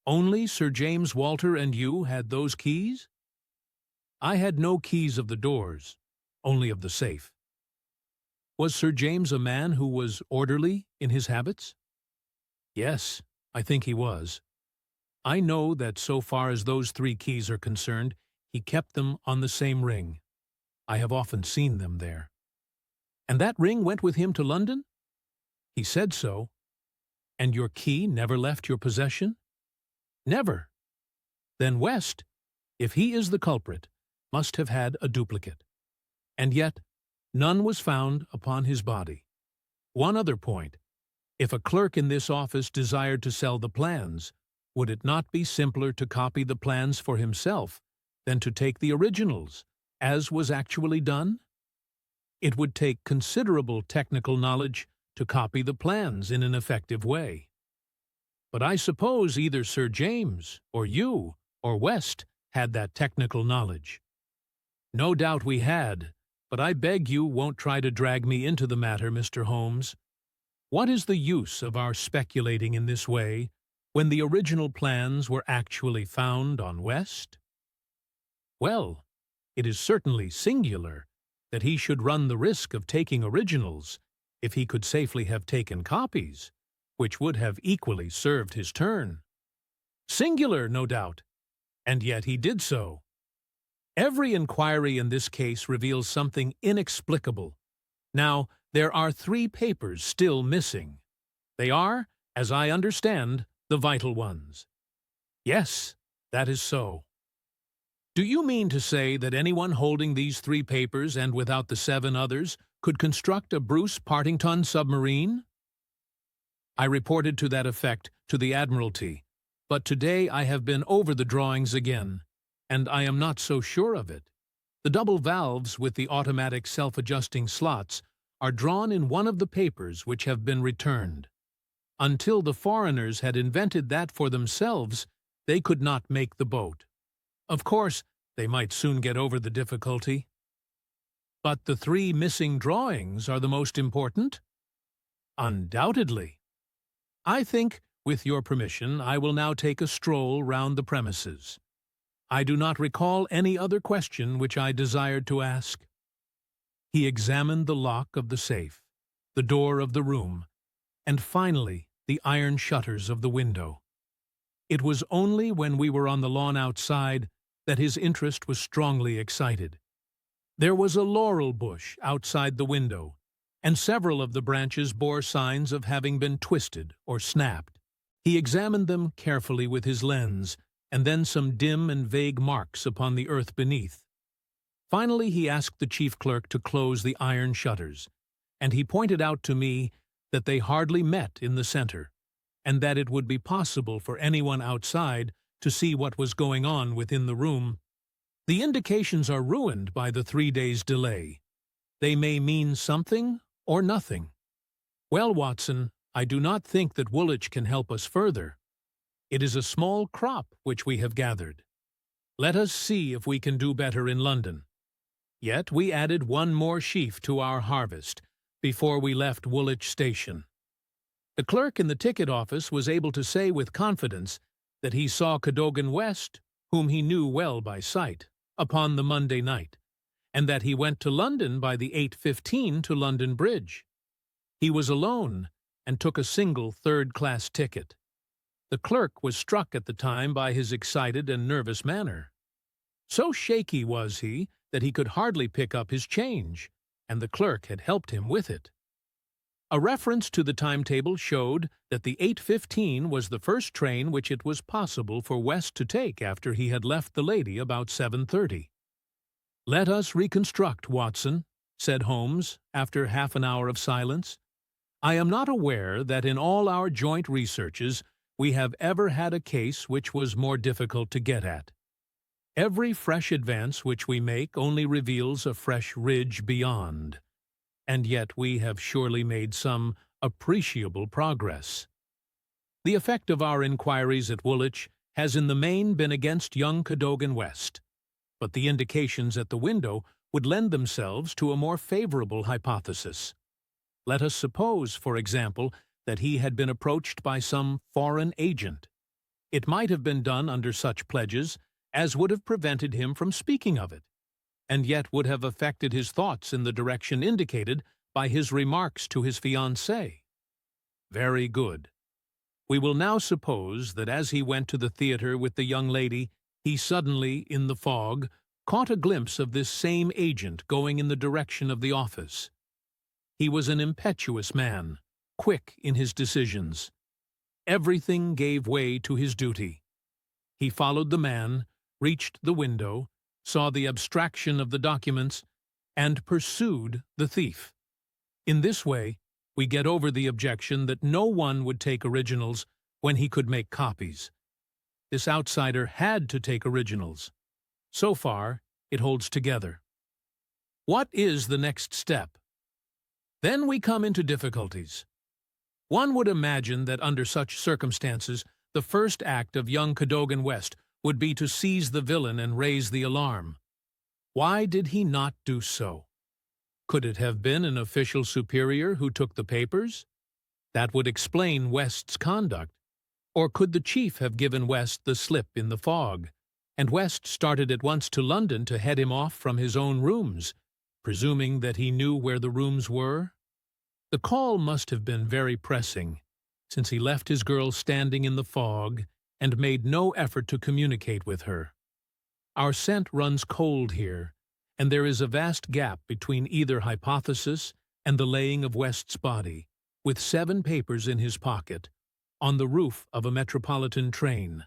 Only Sir James Walter and you had those keys? I had no keys of the doors, only of the safe. Was Sir James a man who was orderly in his habits? Yes, I think he was. I know that so far as those 3 keys are concerned, he kept them on the same ring. I have often seen them there. And that ring went with him to London? He said so. And your key never left your possession? Never. Then West, if he is the culprit, must have had a duplicate. And yet, none was found upon his body. One other point. If a clerk in this office desired to sell the plans, would it not be simpler to copy the plans for himself than to take the originals, as was actually done? It would take considerable technical knowledge to copy the plans in an effective way. But I suppose either Sir James, or you, or West had that technical knowledge. No doubt we had, but I beg you won't try to drag me into the matter, Mr. Holmes. What is the use of our speculating in this way when the original plans were actually found on West? Well, it is certainly singular that he should run the risk of taking originals if he could safely have taken copies, which would have equally served his turn. Singular, no doubt, and yet he did so. Every inquiry in this case reveals something inexplicable. Now, there are 3 papers still missing. They are, as I understand, the vital ones. Yes, that is so. Do you mean to say that anyone holding these 3 papers and without the 7 others could construct a Bruce-Partington submarine? I reported to that effect to the Admiralty, but today I have been over the drawings again, and I am not so sure of it. The double valves with the automatic self-adjusting slots are drawn in one of the papers which have been returned. Until the foreigners had invented that for themselves, they could not make the boat. Of course, they might soon get over the difficulty. But the 3 missing drawings are the most important? Undoubtedly. I think, with your permission, I will now take a stroll round the premises. I do not recall any other question which I desired to ask. He examined the lock of the safe, the door of the room, and finally the iron shutters of the window. It was only when we were on the lawn outside that his interest was strongly excited. There was a laurel bush outside the window, and several of the branches bore signs of having been twisted or snapped. He examined them carefully with his lens, and then some dim and vague marks upon the earth beneath. Finally he asked the chief clerk to close the iron shutters, and he pointed out to me that they hardly met in the center, and that it would be possible for anyone outside to see what was going on within the room. The indications are ruined by the 3 days' delay. They may mean something or nothing. Well, Watson, I do not think that Woolwich can help us further. It is a small crop which we have gathered. Let us see if we can do better in London. Yet we added 1 more sheaf to our harvest before we left Woolwich Station. The clerk in the ticket office was able to say with confidence that he saw Cadogan West, whom he knew well by sight, upon the Monday night, and that he went to London by the 8:15 to London Bridge. He was alone and took a single third-class ticket. The clerk was struck at the time by his excited and nervous manner. So shaky was he that he could hardly pick up his change, and the clerk had helped him with it. A reference to the timetable showed that the 8:15 was the first train which it was possible for West to take after he had left the lady about 7:30. "Let us reconstruct, Watson," said Holmes, after half an hour of silence. "I am not aware that in all our joint researches we have ever had a case which was more difficult to get at. Every fresh advance which we make only reveals a fresh ridge beyond, and yet we have surely made some appreciable progress. The effect of our inquiries at Woolwich has in the main been against young Cadogan West, but the indications at the window would lend themselves to a more favorable hypothesis. Let us suppose, for example, that he had been approached by some foreign agent. It might have been done under such pledges as would have prevented him from speaking of it, and yet would have affected his thoughts in the direction indicated by his remarks to his fiancée. Very good. We will now suppose that as he went to the theatre with the young lady, he suddenly, in the fog, caught a glimpse of this same agent going in the direction of the office. He was an impetuous man, quick in his decisions. Everything gave way to his duty. He followed the man, reached the window, saw the abstraction of the documents, and pursued the thief. In this way, we get over the objection that no one would take originals when he could make copies. This outsider had to take originals. So far, it holds together. What is the next step? Then we come into difficulties. One would imagine that under such circumstances, the first act of young Cadogan West would be to seize the villain and raise the alarm. Why did he not do so? Could it have been an official superior who took the papers? That would explain West's conduct. Or could the chief have given West the slip in the fog, and West started at once to London to head him off from his own rooms, presuming that he knew where the rooms were? The call must have been very pressing, since he left his girl standing in the fog and made no effort to communicate with her. Our scent runs cold here, and there is a vast gap between either hypothesis and the laying of West's body, with 7 papers in his pocket, on the roof of a metropolitan train.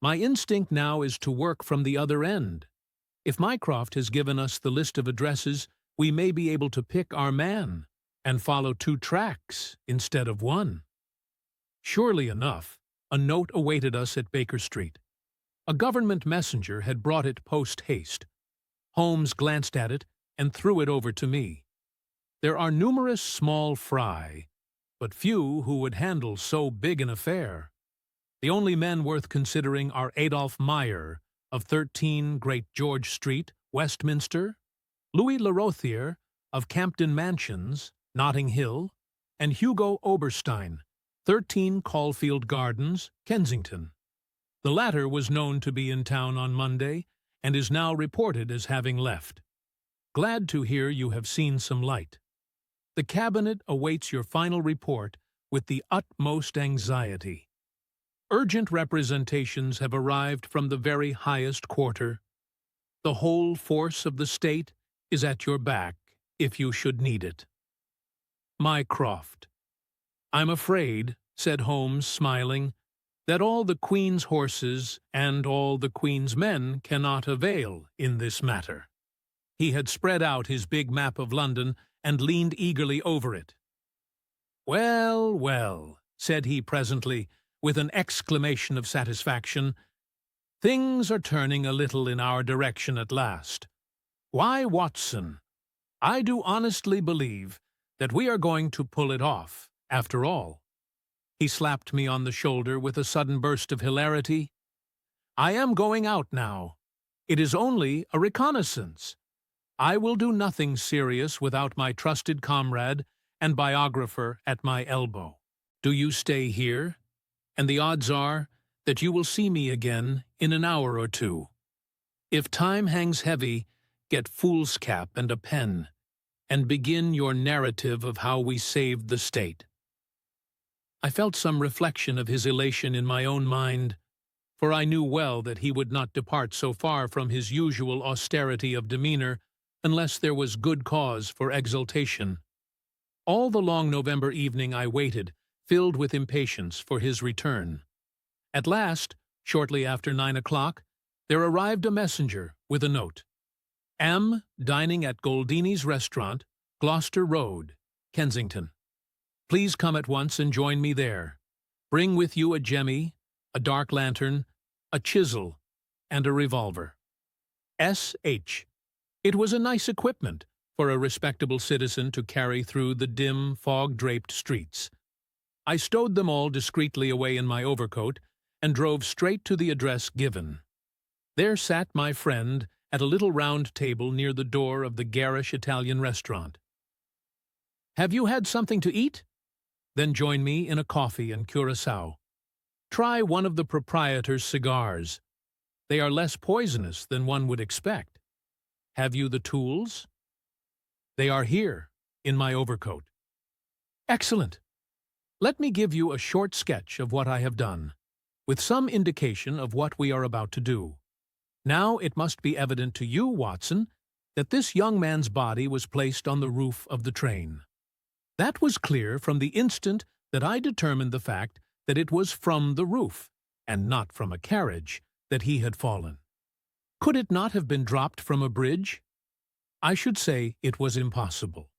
My instinct now is to work from the other end. If Mycroft has given us the list of addresses, we may be able to pick our man and follow 2 tracks instead of 1. Surely enough, a note awaited us at Baker Street. A government messenger had brought it post-haste. Holmes glanced at it and threw it over to me. There are numerous small fry, but few who would handle so big an affair. The only men worth considering are Adolph Meyer, of 13 Great George Street, Westminster, Louis Larothier, of Campden Mansions, Notting Hill, and Hugo Oberstein, 13 Caulfield Gardens, Kensington. The latter was known to be in town on Monday, and is now reported as having left. Glad to hear you have seen some light. The Cabinet awaits your final report with the utmost anxiety. Urgent representations have arrived from the very highest quarter. The whole force of the state is at your back if you should need it. Mycroft. I'm afraid, said Holmes, smiling, that all the Queen's horses and all the Queen's men cannot avail in this matter. He had spread out his big map of London and leaned eagerly over it. Well, well, said he presently, with an exclamation of satisfaction, things are turning a little in our direction at last. Why, Watson, I do honestly believe that we are going to pull it off, after all. He slapped me on the shoulder with a sudden burst of hilarity. I am going out now. It is only a reconnaissance. I will do nothing serious without my trusted comrade and biographer at my elbow. Do you stay here? And the odds are that you will see me again in an hour or 2. If time hangs heavy, get foolscap and a pen, and begin your narrative of how we saved the state. I felt some reflection of his elation in my own mind, for I knew well that he would not depart so far from his usual austerity of demeanor unless there was good cause for exultation. All the long November evening I waited, filled with impatience for his return. At last, shortly after 9 o'clock, there arrived a messenger with a note. Am dining at Goldini's Restaurant, Gloucester Road, Kensington. Please come at once and join me there. Bring with you a jemmy, a dark lantern, a chisel, and a revolver. S.H. It was a nice equipment for a respectable citizen to carry through the dim, fog-draped streets. I stowed them all discreetly away in my overcoat and drove straight to the address given. There sat my friend at a little round table near the door of the garish Italian restaurant. Have you had something to eat? Then join me in a coffee and curacao. Try one of the proprietor's cigars. They are less poisonous than one would expect. Have you the tools? They are here, in my overcoat. Excellent. Let me give you a short sketch of what I have done, with some indication of what we are about to do. Now it must be evident to you, Watson, that this young man's body was placed on the roof of the train. That was clear from the instant that I determined the fact that it was from the roof, and not from a carriage, that he had fallen. Could it not have been dropped from a bridge? I should say it was impossible.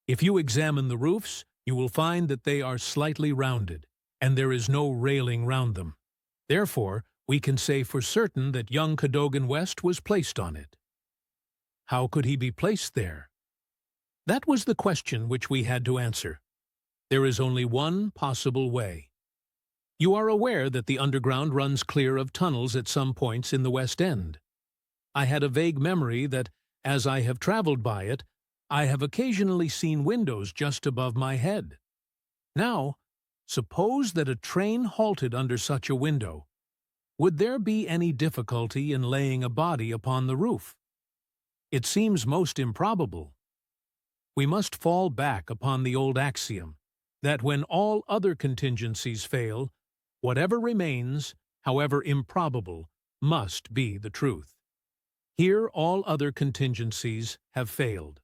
If you examine the roofs, you will find that they are slightly rounded, and there is no railing round them. Therefore, we can say for certain that young Cadogan West was placed on it. How could he be placed there? That was the question which we had to answer. There is only one possible way. You are aware that the underground runs clear of tunnels at some points in the West End. I had a vague memory that, as I have traveled by it, I have occasionally seen windows just above my head. Now, suppose that a train halted under such a window. Would there be any difficulty in laying a body upon the roof? It seems most improbable. We must fall back upon the old axiom that when all other contingencies fail, whatever remains, however improbable, must be the truth. Here all other contingencies have failed.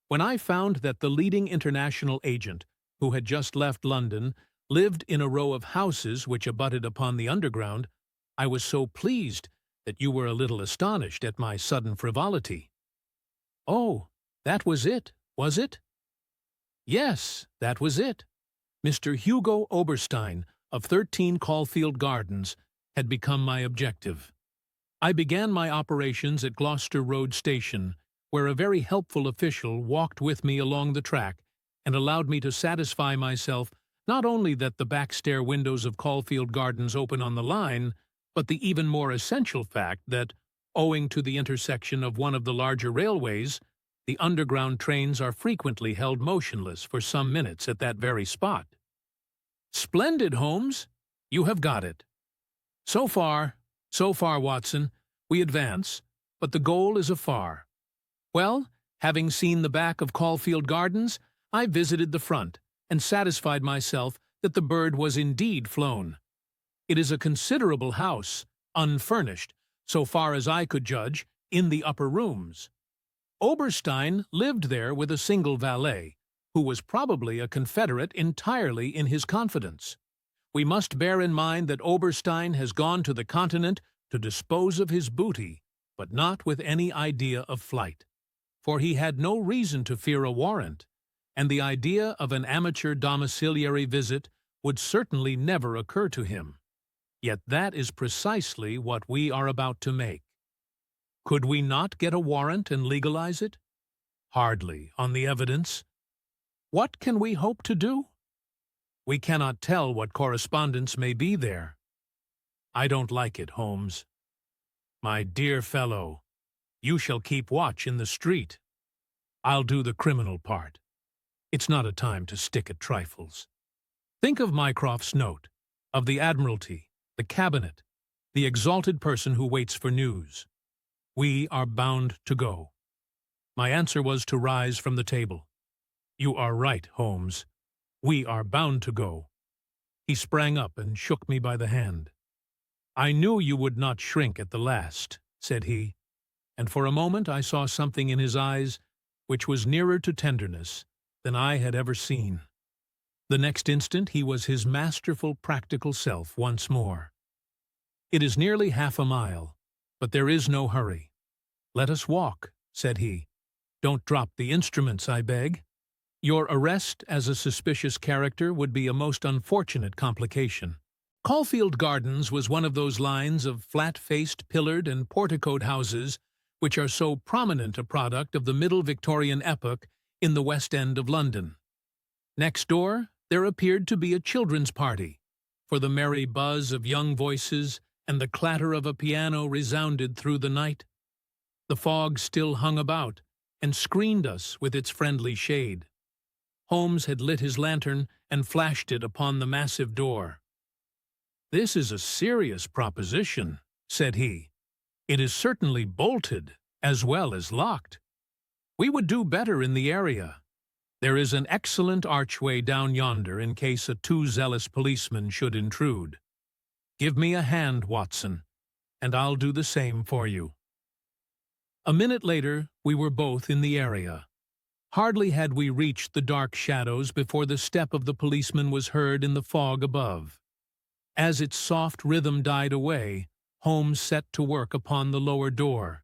When I found that the leading international agent, who had just left London, lived in a row of houses which abutted upon the underground, I was so pleased that you were a little astonished at my sudden frivolity. Oh, that was it, was it? Yes, that was it. Mr. Hugo Oberstein, of 13 Caulfield Gardens, had become my objective. I began my operations at Gloucester Road Station, where a very helpful official walked with me along the track and allowed me to satisfy myself not only that the back stair windows of Caulfield Gardens open on the line, but the even more essential fact that, owing to the intersection of one of the larger railways, the underground trains are frequently held motionless for some minutes at that very spot. Splendid, Holmes! You have got it. So far, Watson, we advance, but the goal is afar. Well, having seen the back of Caulfield Gardens, I visited the front and satisfied myself that the bird was indeed flown. It is a considerable house, unfurnished, so far as I could judge, in the upper rooms. Oberstein lived there with a single valet, who was probably a confederate entirely in his confidence. We must bear in mind that Oberstein has gone to the continent to dispose of his booty, but not with any idea of flight. For he had no reason to fear a warrant, and the idea of an amateur domiciliary visit would certainly never occur to him. Yet that is precisely what we are about to make. Could we not get a warrant and legalize it? Hardly, on the evidence. What can we hope to do? We cannot tell what correspondence may be there. I don't like it, Holmes. My dear fellow, you shall keep watch in the street. I'll do the criminal part. It's not a time to stick at trifles. Think of Mycroft's note, of the Admiralty, the Cabinet, the exalted person who waits for news. We are bound to go. My answer was to rise from the table. You are right, Holmes. We are bound to go. He sprang up and shook me by the hand. I knew you would not shrink at the last, said he, and for a moment I saw something in his eyes which was nearer to tenderness than I had ever seen. The next instant he was his masterful, practical self once more. It is nearly half a mile, but there is no hurry. Let us walk, said he. Don't drop the instruments, I beg. Your arrest as a suspicious character would be a most unfortunate complication. Caulfield Gardens was one of those lines of flat-faced, pillared, and porticoed houses which are so prominent a product of the Middle Victorian epoch in the West End of London. Next door, there appeared to be a children's party, for the merry buzz of young voices and the clatter of a piano resounded through the night. The fog still hung about and screened us with its friendly shade. Holmes had lit his lantern and flashed it upon the massive door. "This is a serious proposition," said he. "It is certainly bolted as well as locked. We would do better in the area. There is an excellent archway down yonder in case a too zealous policeman should intrude. Give me a hand, Watson, and I'll do the same for you." A minute later, we were both in the area. Hardly had we reached the dark shadows before the step of the policeman was heard in the fog above. As its soft rhythm died away, Holmes set to work upon the lower door.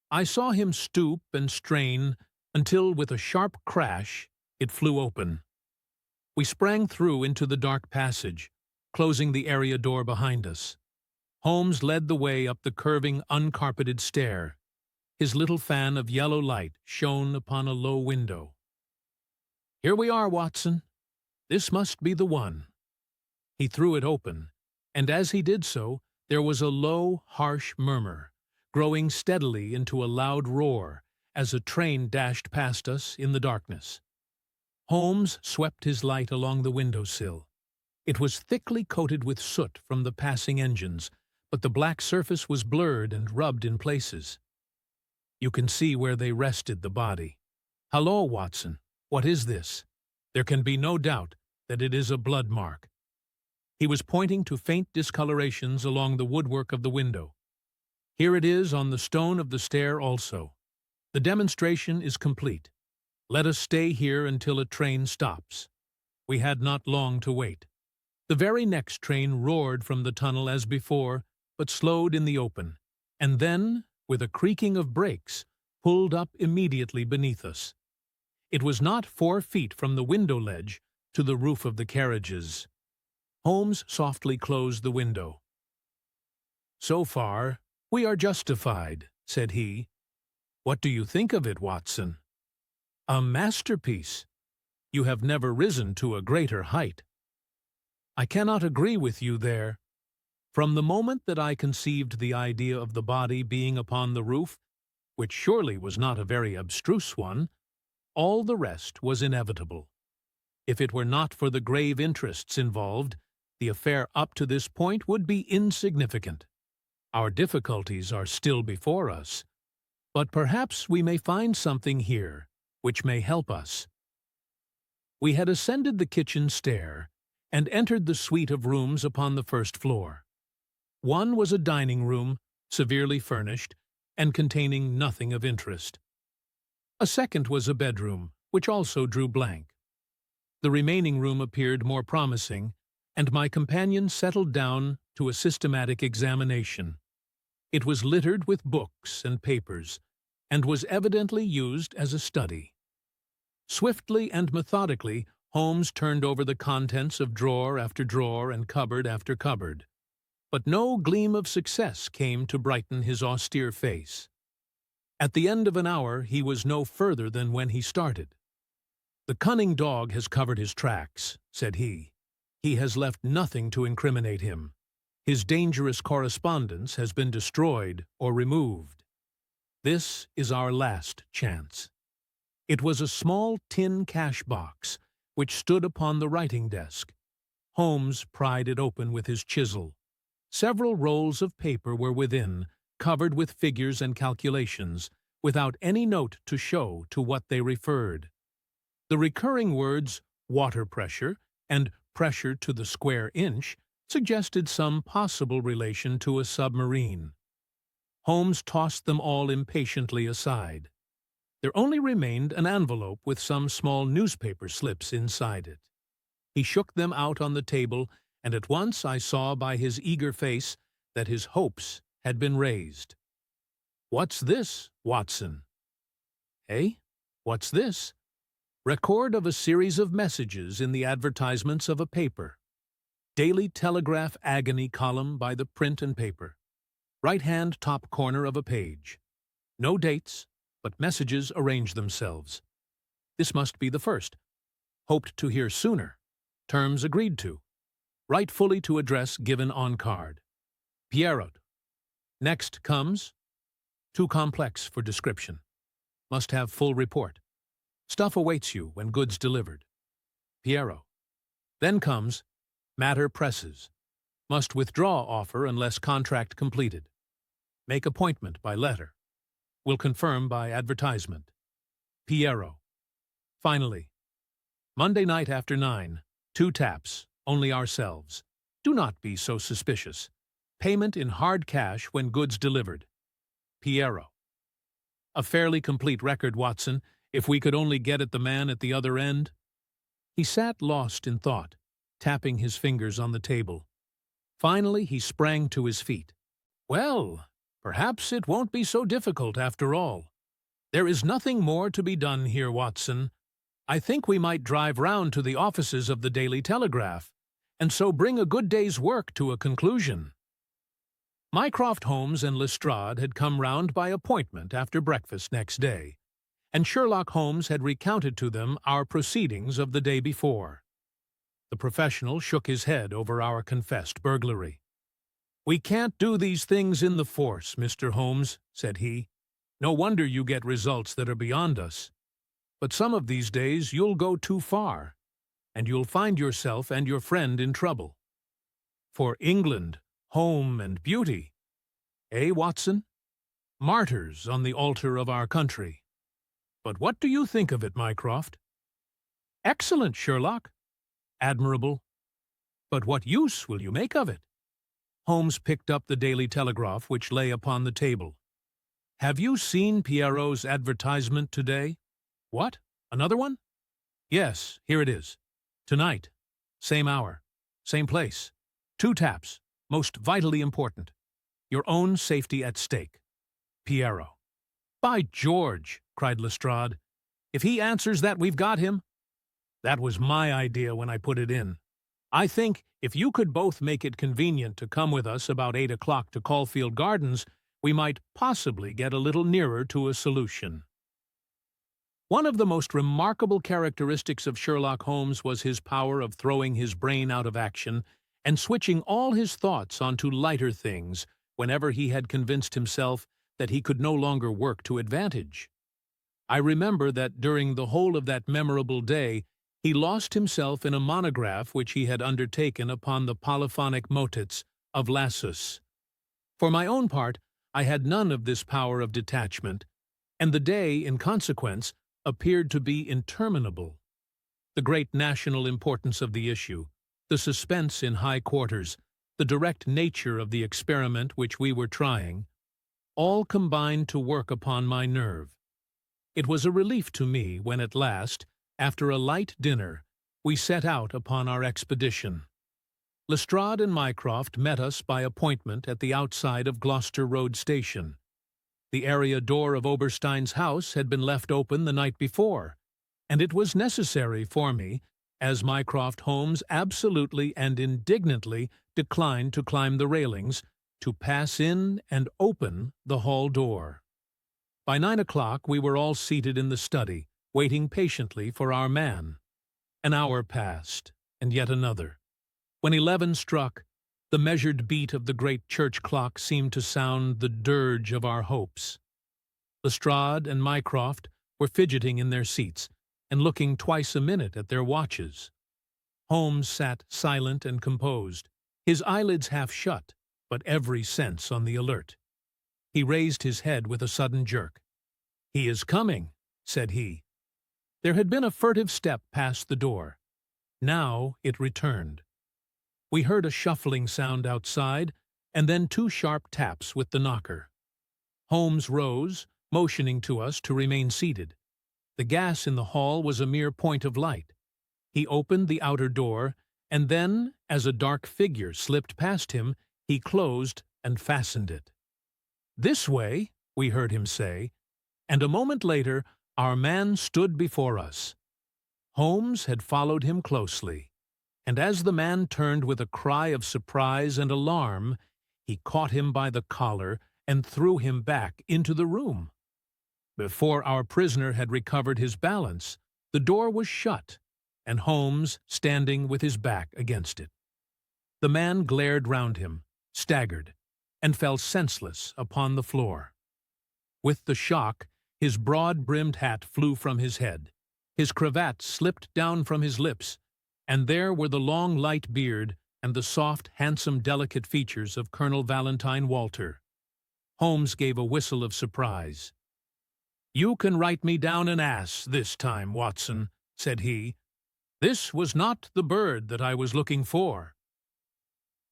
I saw him stoop and strain until, with a sharp crash, it flew open. We sprang through into the dark passage, closing the area door behind us. Holmes led the way up the curving, uncarpeted stair. His little fan of yellow light shone upon a low window. "Here we are, Watson. This must be the one. He threw it open, and as he did so, there was a low, harsh murmur, growing steadily into a loud roar as a train dashed past us in the darkness. Holmes swept his light along the windowsill. It was thickly coated with soot from the passing engines, but the black surface was blurred and rubbed in places. You can see where they rested the body. Hello, Watson. What is this? There can be no doubt that it is a blood mark. He was pointing to faint discolorations along the woodwork of the window. Here it is on the stone of the stair also. The demonstration is complete. Let us stay here until a train stops. We had not long to wait. The very next train roared from the tunnel as before, but slowed in the open, and then, with a creaking of brakes, pulled up immediately beneath us. It was not 4 feet from the window ledge to the roof of the carriages. Holmes softly closed the window. "So far, we are justified," said he. "What do you think of it, Watson?" "A masterpiece. You have never risen to a greater height." "I cannot agree with you there. From the moment that I conceived the idea of the body being upon the roof, which surely was not a very abstruse one, all the rest was inevitable. If it were not for the grave interests involved, the affair up to this point would be insignificant. Our difficulties are still before us, but perhaps we may find something here which may help us." We had ascended the kitchen stair and entered the suite of rooms upon the first floor. One was a dining room, severely furnished, and containing nothing of interest. A second was a bedroom, which also drew blank. The remaining room appeared more promising, and my companion settled down to a systematic examination. It was littered with books and papers, and was evidently used as a study. Swiftly and methodically, Holmes turned over the contents of drawer after drawer and cupboard after cupboard. But no gleam of success came to brighten his austere face. At the end of an hour he was no further than when he started. "The cunning dog has covered his tracks," said he. "He has left nothing to incriminate him. His dangerous correspondence has been destroyed or removed. This is our last chance." It was a small tin cash box, which stood upon the writing desk. Holmes pried it open with his chisel. Several rolls of paper were within, covered with figures and calculations, without any note to show to what they referred. The recurring words "water pressure" and "pressure to the square inch" suggested some possible relation to a submarine. Holmes tossed them all impatiently aside. There only remained an envelope with some small newspaper slips inside it. He shook them out on the table, and at once I saw by his eager face that his hopes had been raised. "What's this, Watson?" "Eh? What's this?" "Record of a series of messages in the advertisements of a paper. Daily Telegraph agony column by the print and paper. Right-hand top corner of a page. No dates, but messages arrange themselves. This must be the first. Hoped to hear sooner. Terms agreed to. Write fully to address given on card. Pierrot. Next comes too complex for description. Must have full report. Stuff awaits you when goods delivered. Pierrot. Then comes matter presses. Must withdraw offer unless contract completed. Make appointment by letter. Will confirm by advertisement. Pierrot. Finally, Monday night after 9, 2 taps, only ourselves. Do not be so suspicious. Payment in hard cash when goods delivered. Pierrot. A fairly complete record, Watson, if we could only get at the man at the other end. He sat lost in thought, tapping his fingers on the table. Finally, he sprang to his feet. "Well, perhaps it won't be so difficult after all. There is nothing more to be done here, Watson. I think we might drive round to the offices of the Daily Telegraph, and so bring a good day's work to a conclusion." Mycroft Holmes and Lestrade had come round by appointment after breakfast next day, and Sherlock Holmes had recounted to them our proceedings of the day before. The professional shook his head over our confessed burglary. "We can't do these things in the force, Mr. Holmes," said he. "No wonder you get results that are beyond us. But some of these days you'll go too far, and you'll find yourself and your friend in trouble. For England, home, and beauty. Eh, Watson? Martyrs on the altar of our country. But what do you think of it, Mycroft?" "Excellent, Sherlock." "Admirable. But what use will you make of it?" Holmes picked up the Daily Telegraph which lay upon the table. "Have you seen Pierrot's advertisement today?" "What? Another one?" "Yes, here it is. Tonight. Same hour. Same place. 2 taps. Most vitally important. Your own safety at stake. Pierrot." "By George!" cried Lestrade. "If he answers that we've got him." "That was my idea when I put it in. I think if you could both make it convenient to come with us about 8 o'clock to Caulfield Gardens, we might possibly get a little nearer to a solution." One of the most remarkable characteristics of Sherlock Holmes was his power of throwing his brain out of action and switching all his thoughts onto lighter things whenever he had convinced himself that he could no longer work to advantage. I remember that during the whole of that memorable day he lost himself in a monograph which he had undertaken upon the polyphonic motets of Lassus. For my own part, I had none of this power of detachment, and the day, in consequence, appeared to be interminable. The great national importance of the issue, the suspense in high quarters, the direct nature of the experiment which we were trying, all combined to work upon my nerve. It was a relief to me when at last, after a light dinner, we set out upon our expedition. Lestrade and Mycroft met us by appointment at the outside of Gloucester Road Station. The area door of Oberstein's house had been left open the night before, and it was necessary for me, as Mycroft Holmes absolutely and indignantly declined to climb the railings, to pass in and open the hall door. By 9 o'clock we were all seated in the study, waiting patiently for our man. An hour passed, and yet another. When 11 struck, the measured beat of the great church clock seemed to sound the dirge of our hopes. Lestrade and Mycroft were fidgeting in their seats and looking twice a minute at their watches. Holmes sat silent and composed, his eyelids half shut, but every sense on the alert. He raised his head with a sudden jerk. "He is coming," said he. There had been a furtive step past the door. Now it returned. We heard a shuffling sound outside, and then 2 sharp taps with the knocker. Holmes rose, motioning to us to remain seated. The gas in the hall was a mere point of light. He opened the outer door, and then, as a dark figure slipped past him, he closed and fastened it. "This way," we heard him say, and a moment later our man stood before us. Holmes had followed him closely, and as the man turned with a cry of surprise and alarm, he caught him by the collar and threw him back into the room. Before our prisoner had recovered his balance, the door was shut, and Holmes standing with his back against it. The man glared round him, staggered, and fell senseless upon the floor. With the shock, his broad-brimmed hat flew from his head, his cravat slipped down from his lips, and there were the long light beard and the soft, handsome, delicate features of Colonel Valentine Walter. Holmes gave a whistle of surprise. "You can write me down an ass this time, Watson," said he. "This was not the bird that I was looking for."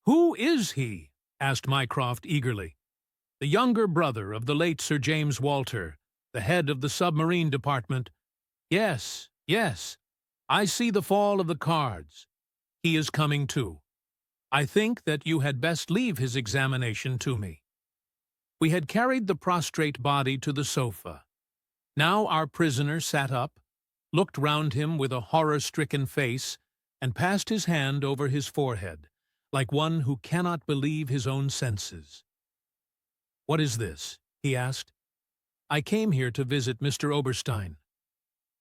"Who is he?" asked Mycroft eagerly. "The younger brother of the late Sir James Walter, the head of the submarine department." "Yes, yes. I see the fall of the cards. He is coming too. I think that you had best leave his examination to me." We had carried the prostrate body to the sofa. Now our prisoner sat up, looked round him with a horror-stricken face, and passed his hand over his forehead, like one who cannot believe his own senses. "What is this?" he asked. "I came here to visit Mr. Oberstein."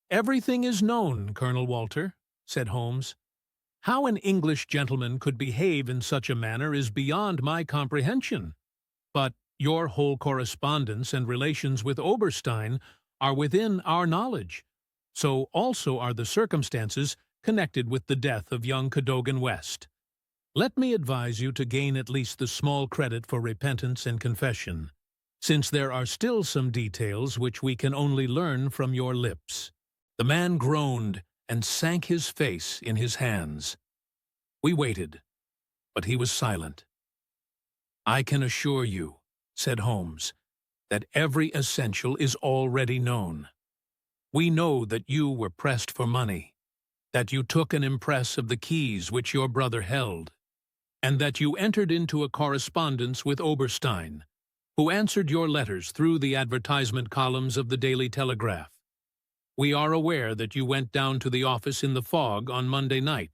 "Everything is known, Colonel Walter," said Holmes. How an English gentleman could behave in such a manner is beyond my comprehension. But your whole correspondence and relations with Oberstein are within our knowledge. So also are the circumstances connected with the death of young Cadogan West. Let me advise you to gain at least the small credit for repentance and confession, since there are still some details which we can only learn from your lips." The man groaned and sank his face in his hands. We waited, but he was silent. "I can assure you," said Holmes, "that every essential is already known. We know that you were pressed for money, that you took an impress of the keys which your brother held, and that you entered into a correspondence with Oberstein, who answered your letters through the advertisement columns of the Daily Telegraph. We are aware that you went down to the office in the fog on Monday night,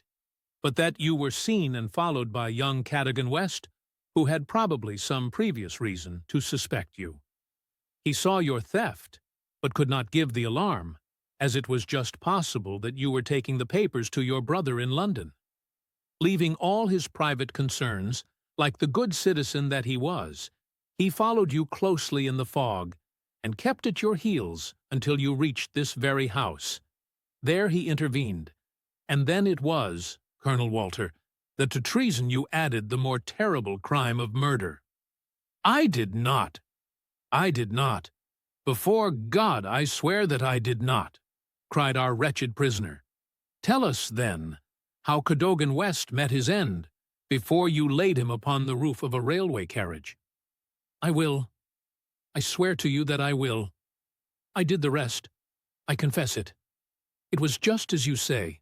but that you were seen and followed by young Cadogan West, who had probably some previous reason to suspect you. He saw your theft, but could not give the alarm, as it was just possible that you were taking the papers to your brother in London. Leaving all his private concerns, like the good citizen that he was, he followed you closely in the fog, and kept at your heels until you reached this very house. There he intervened, and then it was, Colonel Walter, that to treason you added the more terrible crime of murder." "I did not! I did not! Before God, I swear that I did not!" cried our wretched prisoner. "Tell us, then, how Cadogan West met his end, before you laid him upon the roof of a railway carriage." "I will. I swear to you that I will. I did the rest. I confess it. It was just as you say.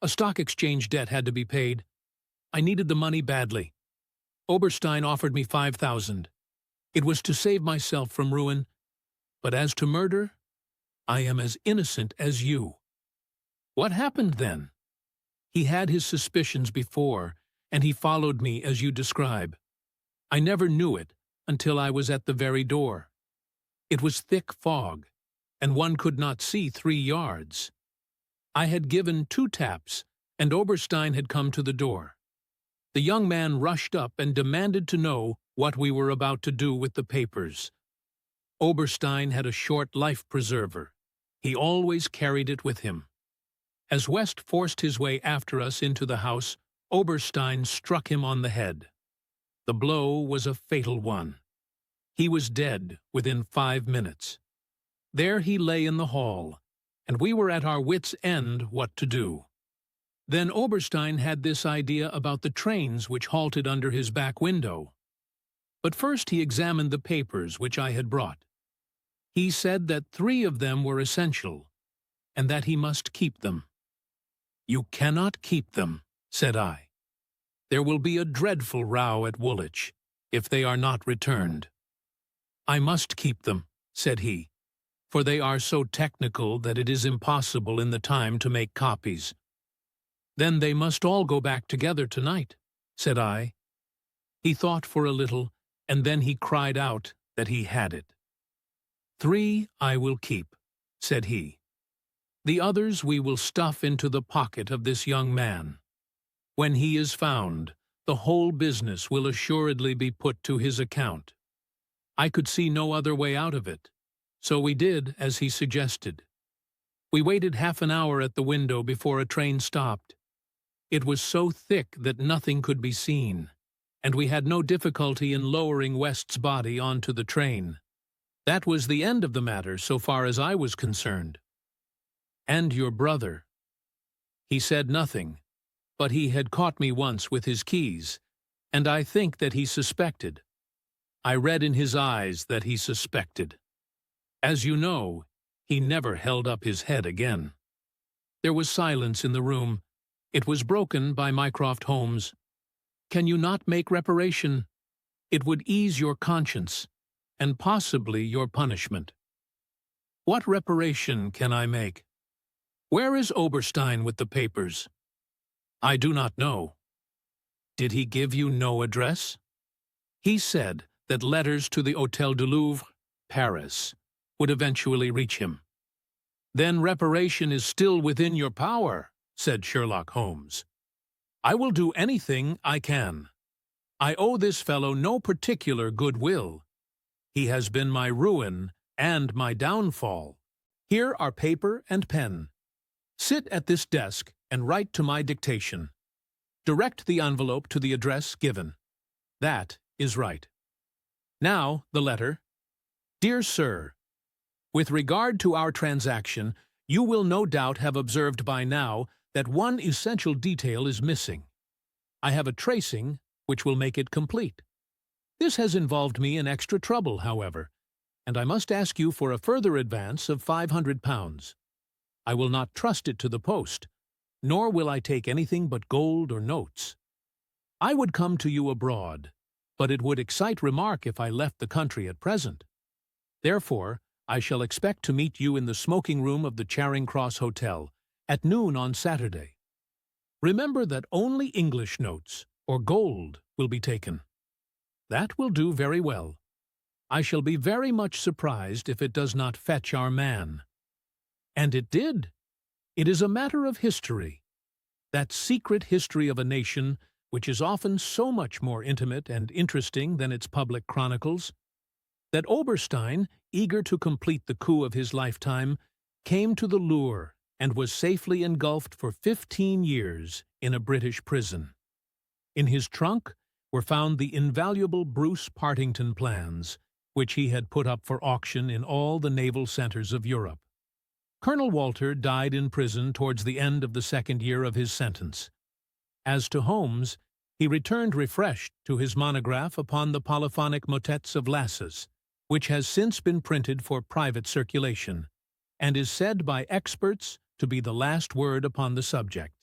A stock exchange debt had to be paid. I needed the money badly. Oberstein offered me 5,000. It was to save myself from ruin. But as to murder, I am as innocent as you." "What happened then?" "He had his suspicions before, and he followed me as you describe. I never knew it until I was at the very door. It was thick fog, and one could not see 3 yards. I had given 2 taps, and Oberstein had come to the door. The young man rushed up and demanded to know what we were about to do with the papers. Oberstein had a short life-preserver. He always carried it with him. As West forced his way after us into the house, Oberstein struck him on the head. The blow was a fatal one. He was dead within 5 minutes. There he lay in the hall, and we were at our wits' end what to do. Then Oberstein had this idea about the trains which halted under his back window. But first he examined the papers which I had brought. He said that 3 of them were essential, and that he must keep them. "You cannot keep them," said I. "There will be a dreadful row at Woolwich if they are not returned." "I must keep them," said he, "for they are so technical that it is impossible in the time to make copies." "Then they must all go back together tonight," said I. He thought for a little, and then he cried out that he had it. "3 I will keep," said he. "The others we will stuff into the pocket of this young man. When he is found, the whole business will assuredly be put to his account." I could see no other way out of it, so we did as he suggested. We waited half an hour at the window before a train stopped. It was so thick that nothing could be seen, and we had no difficulty in lowering West's body onto the train. That was the end of the matter so far as I was concerned. "And your brother?" He said nothing, but he had caught me once with his keys, and I think that he suspected. I read in his eyes that he suspected. As you know, he never held up his head again. There was silence in the room. It was broken by Mycroft Holmes. "Can you not make reparation? It would ease your conscience, and possibly your punishment." "What reparation can I make?" "Where is Oberstein with the papers?" "I do not know." "Did he give you no address?" "He said that letters to the Hôtel du Louvre, Paris, would eventually reach him." "Then reparation is still within your power," said Sherlock Holmes. I will do anything I can. I owe this fellow no particular goodwill. He has been my ruin and my downfall. Here are paper and pen. Sit at this desk and write to my dictation. Direct the envelope to the address given. That is right. Now, the letter. Dear Sir, with regard to our transaction, you will no doubt have observed by now that one essential detail is missing. I have a tracing which will make it complete. This has involved me in extra trouble, however, and I must ask you for a further advance of £500. I will not trust it to the post, nor will I take anything but gold or notes. I would come to you abroad, but it would excite remark if I left the country at present. Therefore, I shall expect to meet you in the smoking room of the Charing Cross Hotel at noon on Saturday. Remember that only English notes, or gold, will be taken. That will do very well. I shall be very much surprised if it does not fetch our man. And it did. It is a matter of history. That secret history of a nation which is often so much more intimate and interesting than its public chronicles, that Oberstein, eager to complete the coup of his lifetime, came to the lure and was safely engulfed for 15 years in a British prison. In his trunk were found the invaluable Bruce-Partington plans, which he had put up for auction in all the naval centers of Europe. Colonel Walter died in prison towards the end of the second year of his sentence. As to Holmes, he returned refreshed to his monograph upon the polyphonic motets of Lassus, which has since been printed for private circulation, and is said by experts to be the last word upon the subject.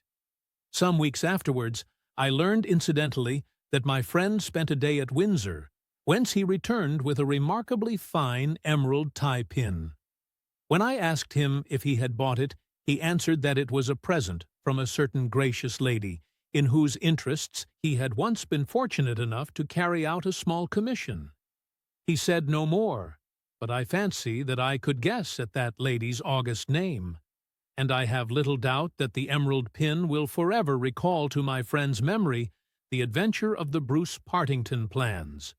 Some weeks afterwards, I learned incidentally that my friend spent a day at Windsor, whence he returned with a remarkably fine emerald tie pin. When I asked him if he had bought it, he answered that it was a present from a certain gracious lady, in whose interests he had once been fortunate enough to carry out a small commission. He said no more, but I fancy that I could guess at that lady's august name, and I have little doubt that the emerald pin will forever recall to my friend's memory the adventure of the Bruce-Partington plans.